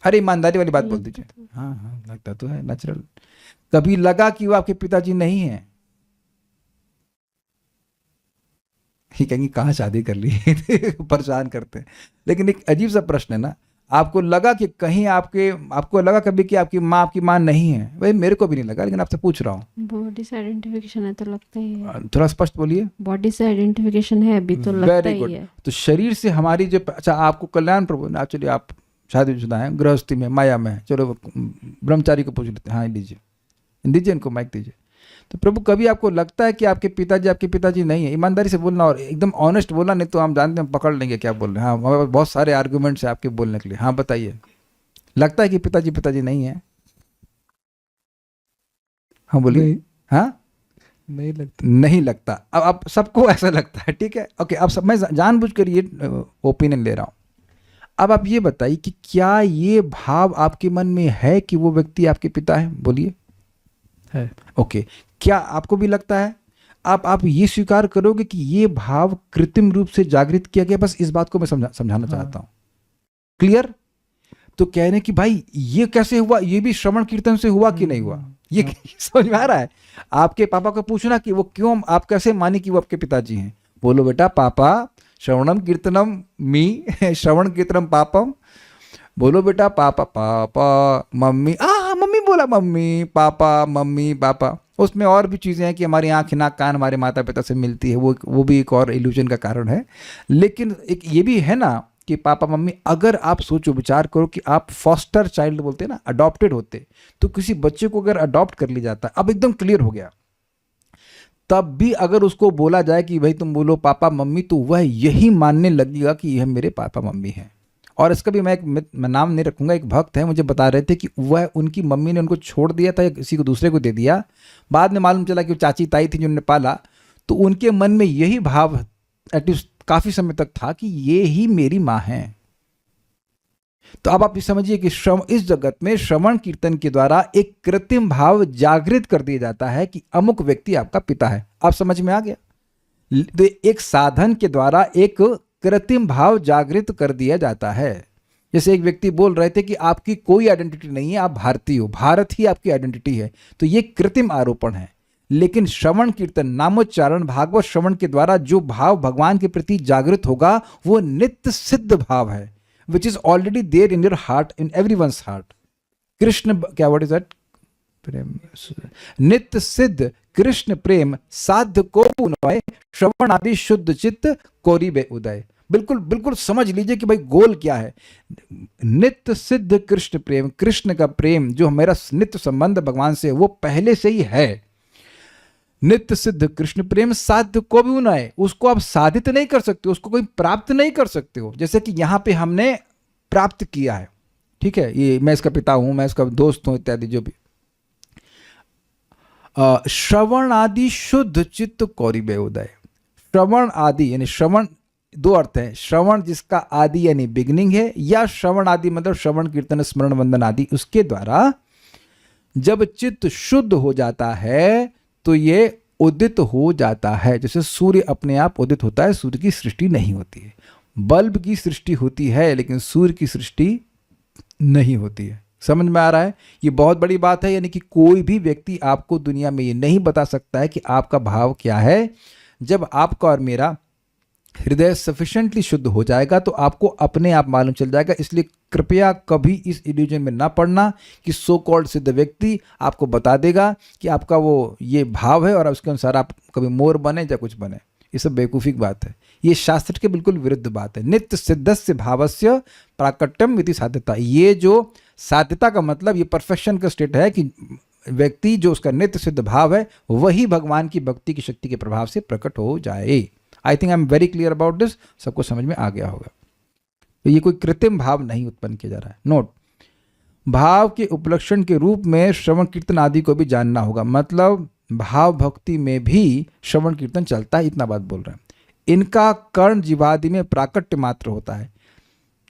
अरे ईमानदारी वाली बात बोल दीजिए। हाँ, लगता तो है, नेचुरल। कभी लगा कि वो आपके पिताजी नहीं हैं? ये कहेंगे कहाँ शादी कर ली, परेशान करते हैं। लेकिन एक अजीब सा प्रश्न है ना, आपको लगा कि कहीं आपको लगा कभी कि आपकी माँ नहीं है? भाई मेरे को भी नहीं लगा, लेकिन आपसे पूछ रहा हूँ। बॉडी से आइडेंटिफिकेशन है तो लगता ही है। थोड़ा स्पष्ट बोलिए। बॉडी से आइडेंटिफिकेशन है अभी तो लगता ही है। तो शरीर से हमारी जो, अच्छा आपको कल्याण प्रभु, एक्चुअली आप शादीशुदा हैं, गृहस्थी में, माया में, चलो ब्रह्मचारी को पूछ लेते हैं। हाँ दीजिए इनको माइक दीजिए। तो प्रभु कभी आपको लगता है कि आपके पिताजी नहीं है? ईमानदारी से बोलना और एकदम ऑनेस्ट बोलना, नहीं तो हम जानते हैं पकड़ लेंगे क्या बोल रहे हैं। हाँ, हमारे पास बहुत सारे आर्गुमेंट्स हैं आपके बोलने के लिए। हाँ बताइए, लगता है कि पिताजी नहीं है? हाँ बोलिए। हाँ नहीं लगता। अब आप सबको ऐसा लगता है, ठीक है, ओके। अब सब मैं जानबूझ कर ये ओपिनियन ले रहा हूँ। अब आप ये बताइए कि क्या ये भाव आपके मन में है कि वो व्यक्ति आपके पिता है? बोलिए। है। ओके, क्या आपको भी लगता है? आप ये स्वीकार करोगे कि ये भाव कृत्रिम रूप से जागृत किया गया? बस इस बात को मैं समझाना चाहता हूँ। क्लियर? तो कह रहे हैं कि भाई ये कैसे हुआ? ये भी श्रवण कीर्तन से हुआ कि नहीं हुआ? ये समझ में आ रहा है? आपके पापा को पूछना कि वो क्यों, आप कैसे माने कि वो आपके पिताजी हैं? बोलो बेटा पापा श्रवणम कीर्तनम मी श्रवण कीर्तनम पापम। बोलो बेटा पापा मम्मी मम्मी बोला मम्मी पापा, उसमें और भी चीज़ें हैं कि हमारी आँख नाक कान हमारे माता पिता से मिलती है, वो भी एक और इल्यूजन का कारण है। लेकिन एक ये भी है ना कि पापा मम्मी, अगर आप सोचो विचार करो कि आप फॉस्टर चाइल्ड बोलते हैं ना, अडॉप्टेड होते, तो किसी बच्चे को अगर अडॉप्ट कर लिया जाता, अब एकदम क्लियर हो गया, तब भी अगर उसको बोला जाए कि भाई तुम बोलो पापा मम्मी, तो वह यही मानने लगेगा कि यह मेरे पापा मम्मी हैं। और इसका भी मैं नाम नहीं रखूंगा, एक भक्त है मुझे बता रहे थे कि वह उनकी मम्मी ने उनको छोड़ दिया था या किसी को दूसरे को दे दिया, बाद में मालूम चला कि वो चाची ताई थी जिन्होंने पाला, तो उनके मन में यही भाव एटलीस्ट काफ़ी समय तक था कि ये ही मेरी माँ हैं। तो अब आप ये समझिए कि इस जगत में श्रवण कीर्तन के द्वारा एक कृत्रिम भाव जागृत कर दिया जाता है कि अमुक व्यक्ति आपका पिता है। आप समझ में आ गया? तो एक साधन के द्वारा एक कृत्रिम भाव जागृत कर दिया जाता है। जैसे एक व्यक्ति बोल रहे थे कि आपकी कोई आइडेंटिटी नहीं है, आप भारतीय हो, भारत ही आपकी आइडेंटिटी है, तो ये कृत्रिम आरोपण है। लेकिन श्रवण कीर्तन नामोच्चारण भागवत श्रवण के द्वारा जो भाव भगवान के प्रति जागृत होगा वो नित्य सिद्ध भाव है, which is already there in your heart, in everyone's heart. Krishna क्या, व्हाट इज दैट? प्रेम, नित्य सिद्ध कृष्ण प्रेम साध्य को उन्वय, श्रवण आदि शुद्ध चित्त कोरिबे उदय। बिल्कुल बिल्कुल समझ लीजिए कि भाई गोल क्या है। नित्य सिद्ध कृष्ण प्रेम, कृष्ण का प्रेम जो मेरा नित्य संबंध भगवान से वो पहले से ही है। नित्य सिद्ध कृष्ण प्रेम साध्य को भी उन्नय, उसको आप साधित नहीं कर सकते, उसको कोई प्राप्त नहीं कर सकते हो। जैसे कि यहां पे हमने प्राप्त किया है, ठीक है, ये मैं इसका पिता हूं, मैं इसका दोस्त हूं इत्यादि जो भी। श्रवण आदि शुद्ध चित्त कौरिबे उदय। श्रवण आदि यानी श्रवण, दो अर्थ है, श्रवण जिसका आदि यानी बिगिनिंग है, या श्रवण आदि मतलब श्रवण कीर्तन स्मरण वंदन आदि, उसके द्वारा जब चित्त शुद्ध हो जाता है तो ये उदित हो जाता है। जैसे सूर्य अपने आप उदित होता है, सूर्य की सृष्टि नहीं होती है। बल्ब की सृष्टि होती है लेकिन सूर्य की सृष्टि नहीं होती है। समझ में आ रहा है? ये बहुत बड़ी बात है। यानी कि कोई भी व्यक्ति आपको दुनिया में ये नहीं बता सकता है कि आपका भाव क्या है। जब आपका और मेरा हृदय सफिशिएंटली शुद्ध हो जाएगा तो आपको अपने आप मालूम चल जाएगा। इसलिए कृपया कभी इस इल्यूजन में ना पड़ना कि सो कॉल्ड सिद्ध व्यक्ति आपको बता देगा कि आपका वो ये भाव है और उसके अनुसार आप कभी मोर बने या कुछ बने। ये सब बेवकूफ़ी की बात है, ये शास्त्र के बिल्कुल विरुद्ध बात है। नित्य सिद्धस्य भावस्य प्राकट्यम इति साध्यता। ये जो साध्यता का मतलब ये परफेक्शन का स्टेट है कि व्यक्ति जो उसका नित्य सिद्ध भाव है वही भगवान की भक्ति की शक्ति के प्रभाव से प्रकट हो जाए। I think I am very clear about this. सबको समझ में आ गया होगा। तो ये कोई कृत्रिम भाव नहीं उत्पन्न किया जा रहा है। नोट, भाव के उपलक्षण के रूप में श्रवण कीर्तन आदि को भी जानना होगा। मतलब भाव भक्ति में भी श्रवण कीर्तन चलता है, इतना बात बोल रहे हैं। इनका कर्ण जीवादि में प्राकट्य मात्र होता है।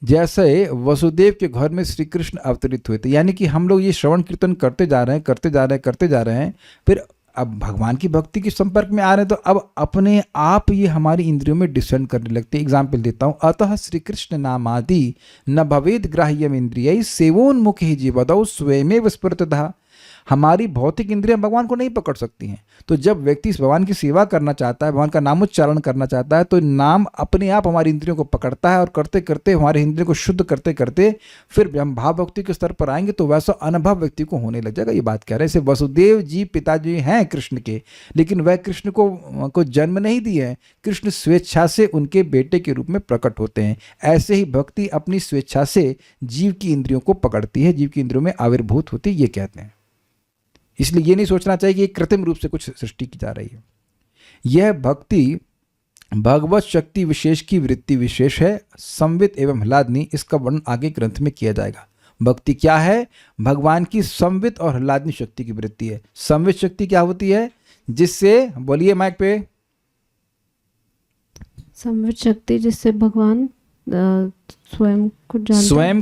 जैसे वसुदेव के घर में श्री कृष्ण अवतरित हुए थे, यानी कि हम लोग ये श्रवण कीर्तन करते जा रहे हैं, फिर अब भगवान की भक्ति के संपर्क में आ रहे हैं तो अब अपने आप ये हमारी इंद्रियों में डिसेंड करने लगते हैं। एग्जाम्पल देता हूँ, अतः श्री कृष्ण नामादि न भवेद ग्राह्यम इंद्रिय सेवोन्मुख ही जीवदौ स्वयमेव स्फुरतः। हमारी भौतिक इंद्रियां भगवान को नहीं पकड़ सकती हैं। तो जब व्यक्ति भगवान की सेवा करना चाहता है, भगवान का नामोच्चारण करना चाहता है, तो नाम अपने आप हमारी इंद्रियों को पकड़ता है और करते करते हमारे इंद्रियों को शुद्ध करते करते फिर हम भाव भक्ति के स्तर पर आएंगे तो वैसा अनुभव व्यक्ति को होने लग जाएगा। ये बात कह रहे हैं। जैसे वसुदेव जी पिताजी हैं कृष्ण के, लेकिन वह कृष्ण को जन्म नहीं दिए हैं, कृष्ण स्वेच्छा से उनके बेटे के रूप में प्रकट होते हैं। ऐसे ही भक्ति अपनी स्वेच्छा से जीव की इंद्रियों को पकड़ती है, जीव की इंद्रियों में आविर्भूत होती है, ये कहते हैं। इसलिए ये नहीं सोचना चाहिए कि कृत्रिम रूप से कुछ सृष्टि की जा रही है। यह भक्ति भगवत शक्ति विशेष की वृत्ति विशेष है। संवित एवं ह्लादनी, इसका वर्णन आगे ग्रंथ में किया जाएगा। भक्ति क्या है? भगवान की संवित और ह्लादनी शक्ति की वृत्ति है। संवित शक्ति क्या होती है? जिससे, बोलिए माइक पे। संवित शक्ति जिससे भगवान स्वयं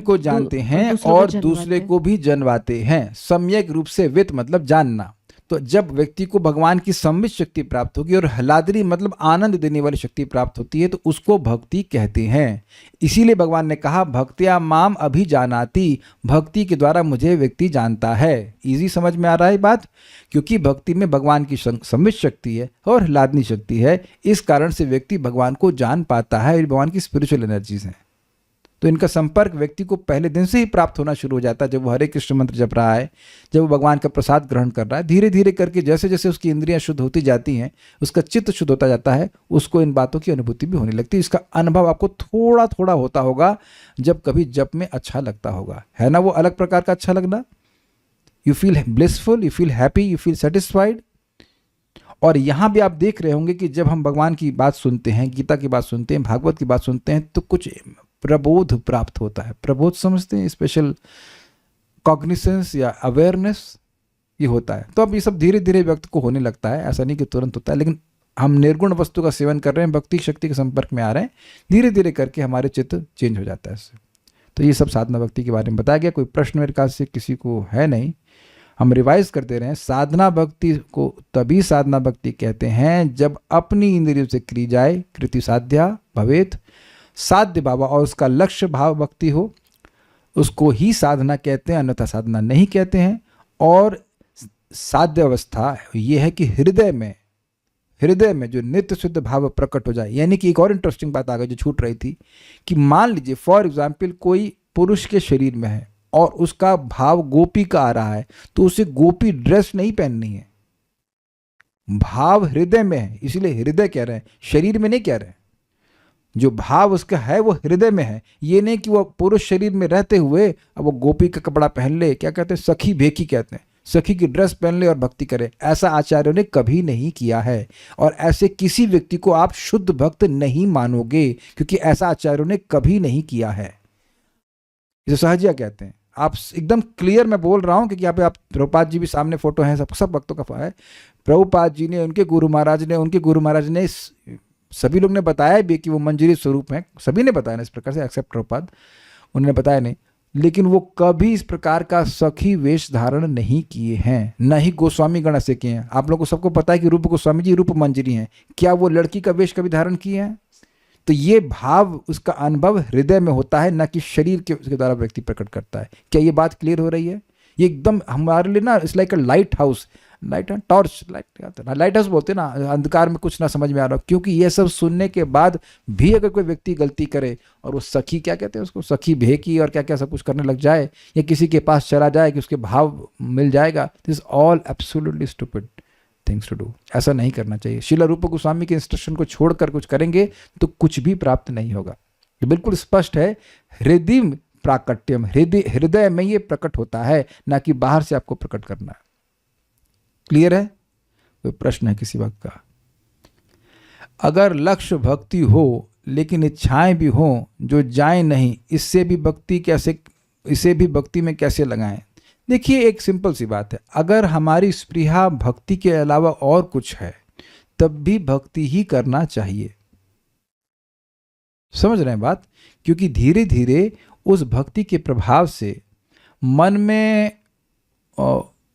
को जानते हैं और दूसरे को भी जानवाते हैं। सम्यक रूप से वित्त मतलब जानना। तो जब व्यक्ति को भगवान की संवित शक्ति प्राप्त होगी और ह्लादनी मतलब आनंद देने वाली शक्ति प्राप्त होती है तो उसको भक्ति कहते हैं। इसीलिए भगवान ने कहा भक्त्या माम अभिजानाति, भक्ति के द्वारा मुझे व्यक्ति जानता है। इजी समझ में आ रहा है बात? क्योंकि भक्ति में भगवान की संवित शक्ति है और ह्लादनी शक्ति है, इस कारण से व्यक्ति भगवान को जान पाता है। भगवान की स्पिरिचुअल एनर्जीज हैं। तो इनका संपर्क व्यक्ति को पहले दिन से ही प्राप्त होना शुरू हो जाता है। जब वो हरे कृष्ण मंत्र जप रहा है, जब वो भगवान का प्रसाद ग्रहण कर रहा है, धीरे धीरे करके जैसे जैसे उसकी इंद्रियां शुद्ध होती जाती हैं, उसका चित्त शुद्ध होता जाता है, उसको इन बातों की अनुभूति भी होने लगती है। इसका अनुभव आपको थोड़ा थोड़ा होता होगा जब कभी जप में अच्छा लगता होगा, है ना, वो अलग प्रकार का अच्छा लगना। You feel blissful, you feel happy, you feel satisfied. और यहाँ भी आप देख रहे होंगे कि जब हम भगवान की बात सुनते हैं, गीता की बात सुनते हैं, भागवत की बात सुनते हैं, तो कुछ प्रबोध प्राप्त होता है। प्रबोध समझते हैं, स्पेशल कॉग्निसेंस या अवेयरनेस, ये होता है। तो अब ये सब धीरे धीरे व्यक्ति को होने लगता है, ऐसा नहीं कि तुरंत होता है, लेकिन हम निर्गुण वस्तु का सेवन कर रहे हैं, भक्ति शक्ति के संपर्क में आ रहे हैं, धीरे धीरे करके हमारे चित्त चेंज हो जाता है इससे। तो ये सब साधना भक्ति के बारे में बताया गया। कोई प्रश्न मेरे ख्याल से किसी को है नहीं, हम रिवाइज करते रहे हैं। साधना भक्ति को तभी साधना भक्ति कहते हैं जब अपनी इंद्रियों से क्री जाए, कृति साध्या भवेत, साध्य भाव और उसका लक्ष्य भाव भक्ति हो, उसको ही साधना कहते हैं, अन्यथा साधना नहीं कहते हैं। और साध्य अवस्था ये है कि हृदय में जो नित्य शुद्ध भाव प्रकट हो जाए। यानी कि एक और इंटरेस्टिंग बात आ गई जो छूट रही थी, कि मान लीजिए फॉर एग्जाम्पल कोई पुरुष के शरीर में है और उसका भाव गोपी का आ रहा है, तो उसे गोपी ड्रेस नहीं पहननी है, भाव हृदय में है, इसलिए हृदय कह रहे हैं, शरीर में नहीं कह रहे हैं। जो भाव उसका है वो हृदय में है। ये नहीं कि वो पुरुष शरीर में रहते हुए अब वो गोपी का कपड़ा पहन ले, क्या कहते हैं, सखी भेकी कहते हैं, सखी की ड्रेस पहन ले और भक्ति करे। ऐसा आचार्यों ने कभी नहीं किया है, और ऐसे किसी व्यक्ति को आप शुद्ध भक्त नहीं मानोगे, क्योंकि ऐसा आचार्यों ने कभी नहीं किया है। इसे सहजिया कहते हैं। आप एकदम क्लियर मैं बोल रहा हूं, क्योंकि यहाँ पे आप प्रभुपाद जी भी सामने फोटो हैं, सब भक्तों का है। प्रभुपाद जी ने, उनके गुरु महाराज ने सभी लोग ने बताया भी कि वो मंजरी स्वरूप हैं, सभी ने बताया ना इस प्रकार से, एक्सेप्ट प्रभुपाद, उन्होंने बताया नहीं, लेकिन वो कभी इस प्रकार का सखी वेश धारण नहीं किए हैं, न ही गोस्वामी गण से किए हैं। आप लोगों को सबको पता है कि रूप गोस्वामी जी रूप मंजरी हैं, क्या वो लड़की का वेश कभी धारण किए हैं? तो ये भाव, उसका अनुभव हृदय में होता है, न कि शरीर के उसके द्वारा व्यक्ति प्रकट करता है। क्या ये बात क्लियर हो रही है? ये एकदम हमारे लिए ना, it's like a light house, torch light house बोलते हैं ना, अंधकार में कुछ ना समझ में आ रहा, क्योंकि ये सब सुनने के बाद भी अगर कोई व्यक्ति गलती करे और वो सखी, क्या कहते हैं उसको, सखी भेकी और क्या क्या सब कुछ करने लग जाए, या किसी के पास चला जाए कि उसके भाव मिल जाएगा, this all absolutely stupid things to do. ऐसा नहीं करना चाहिए। श्रील रूप गोस्वामी के इंस्ट्रक्शन को छोड़कर कुछ करेंगे तो कुछ भी प्राप्त नहीं होगा। ये बिल्कुल स्पष्ट है, हृदय प्राकट्यम, हृदय में ये प्रकट होता है, ना कि बाहर से आपको प्रकट करना है। क्लियर है? कोई प्रश्न है किसी वक्त का? अगर लक्ष्य भक्ति हो लेकिन इच्छाएं भी हो जो जाए नहीं, इसे भी भक्ति में कैसे लगाएं? देखिए, एक सिंपल सी बात है, अगर हमारी स्पृहा भक्ति के अलावा और कुछ है तब भी भक्ति ही करना चाहिए। समझ रहे हैं बात? क्योंकि धीरे धीरे उस भक्ति के प्रभाव से मन में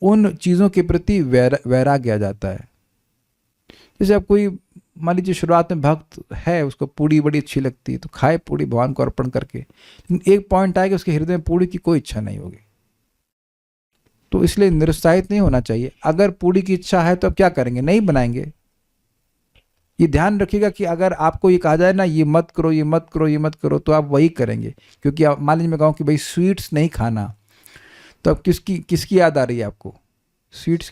उन चीज़ों के प्रति वैराग्य आ जाता है। जैसे अब कोई मान लीजिए शुरुआत में भक्त है, उसको पूड़ी बड़ी अच्छी लगती है तो खाए पूड़ी भगवान को अर्पण करके, लेकिन एक पॉइंट आएगा उसके हृदय में पूड़ी की कोई इच्छा नहीं होगी, तो इसलिए निरुत्साहित नहीं होना चाहिए। अगर पूड़ी की इच्छा है तो अब क्या करेंगे? नहीं बनाएंगे। ये ध्यान रखिएगा कि अगर आपको ये कहा जाए ना, ये मत करो, ये मत करो, ये मत करो, तो आप वही करेंगे। क्योंकि आप मान लीजिए मैं कहूँ कि भाई स्वीट्स नहीं खाना, तो अब किसकी याद आ रही है आपको? स्वीट्स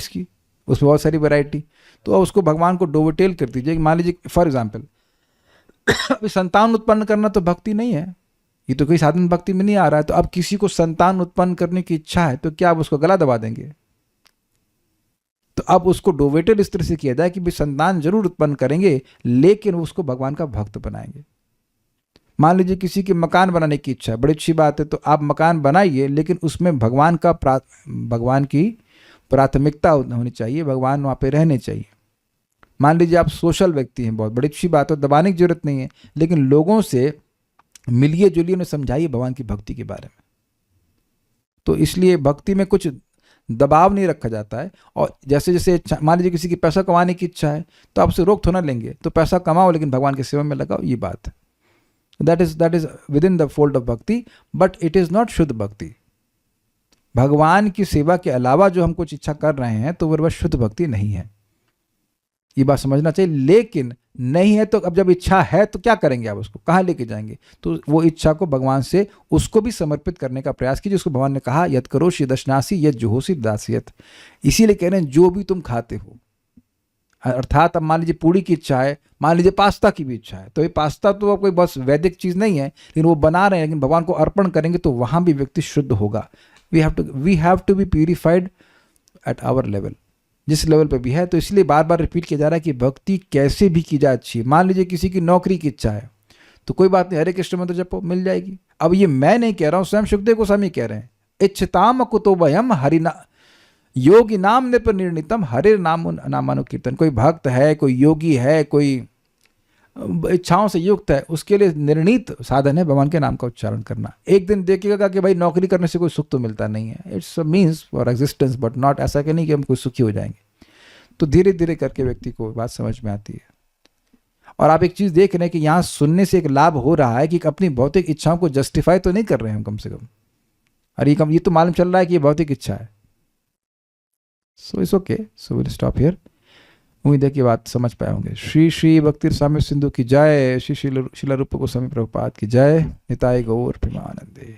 की। उसमें बहुत सारी वैरायटी, तो अब उसको भगवान को डोवटेल कर दीजिए। मान लीजिए फॉर एग्जाम्पल संतान उत्पन्न करना तो भक्ति नहीं है, ये तो कोई साधन भक्ति में नहीं आ रहा है। तो अब किसी को संतान उत्पन्न करने की इच्छा है तो क्या आप उसको गला दबा देंगे? तो अब उसको डोवेटेड इस तरह से किया जाए कि भाई संतान जरूर उत्पन्न करेंगे, लेकिन उसको भगवान का भक्त बनाएंगे। मान लीजिए किसी के मकान बनाने की इच्छा है, बड़ी अच्छी बात है, तो आप मकान बनाइए, लेकिन उसमें भगवान की प्राथमिकता होनी चाहिए, भगवान वहाँ पे रहने चाहिए। मान लीजिए आप सोशल व्यक्ति हैं, बहुत बड़ी अच्छी बात है, दबाने की जरूरत नहीं है, लेकिन लोगों से मिलिए जुलिए, उन्हें समझाइए भगवान की भक्ति के बारे में। तो इसलिए भक्ति में कुछ दबाव नहीं रखा जाता है। और जैसे जैसे मान लीजिए किसी की पैसा कमाने की इच्छा है तो आपसे रोक थोड़ा लेंगे, तो पैसा कमाओ लेकिन भगवान की सेवा में लगाओ, ये बात है। That is with in the fold of भक्ति, बट इट इज नॉट शुद्ध भक्ति। भगवान की सेवा के अलावा जो हम कुछ इच्छा कर रहे हैं तो वह शुद्ध भक्ति नहीं है। ये बात समझना चाहिए। लेकिन नहीं है तो अब जब इच्छा है तो क्या करेंगे आप, उसको कहाँ लेके जाएंगे? तो वो इच्छा को भगवान से उसको भी समर्पित करने का प्रयास कीजिए। उसको भगवान ने कहा यद करोषि दशनासी यद जुहोसी दासियत, इसीलिए कह रहे हैं जो भी तुम खाते हो, अर्थात अब मान लीजिए पूड़ी की इच्छा है, मान लीजिए पास्ता की भी इच्छा है, तो ये पास्ता तो कोई बस वैदिक चीज़ नहीं है, लेकिन वो बना रहे हैं, लेकिन भगवान को अर्पण करेंगे तो वहाँ भी व्यक्ति शुद्ध होगा। We have to be purified at our level, जिस लेवल पे भी है। तो इसलिए बार बार रिपीट किया जा रहा है कि भक्ति कैसे भी की जाए अच्छी है। मान लीजिए किसी की नौकरी की इच्छा है तो कोई बात नहीं, हरे कृष्ण मंत्र जपो, मिल जाएगी। अब ये मैं नहीं कह रहा हूँ, स्वयं सुखदेव गोस्वामी कह रहे हैं, इच्छताम कुतो वयम हरिना योगी नाम ने पर निर्णितम हरे नाम नामानुकीर्तन। कोई भक्त है, कोई योगी है, कोई इच्छाओं से युक्त है, उसके लिए निर्णीत साधन है भगवान के नाम का उच्चारण करना। एक दिन देखिएगा कि भाई नौकरी करने से कोई सुख तो मिलता नहीं है, it's means for existence but not, ऐसा कि नहीं कि हम कोई सुखी हो जाएंगे। तो धीरे धीरे करके व्यक्ति को बात समझ में आती है। और आप एक चीज़ देख रहे हैं कि यहाँ सुनने से एक लाभ हो रहा है कि अपनी भौतिक इच्छाओं को जस्टिफाई तो नहीं कर रहे हैं हम कम से कम। अरे ये तो मालूम चल रहा है कि ये भौतिक इच्छा है। So it's okay, so will stop here. उम्मीद है कि बात समझ पाए होंगे। श्री श्री भक्ति स्वामी सिंधु की जय, श्री शिला रूप गोस्वामी प्रभुपाद की जय, निताय गौर प्रेमानंदे।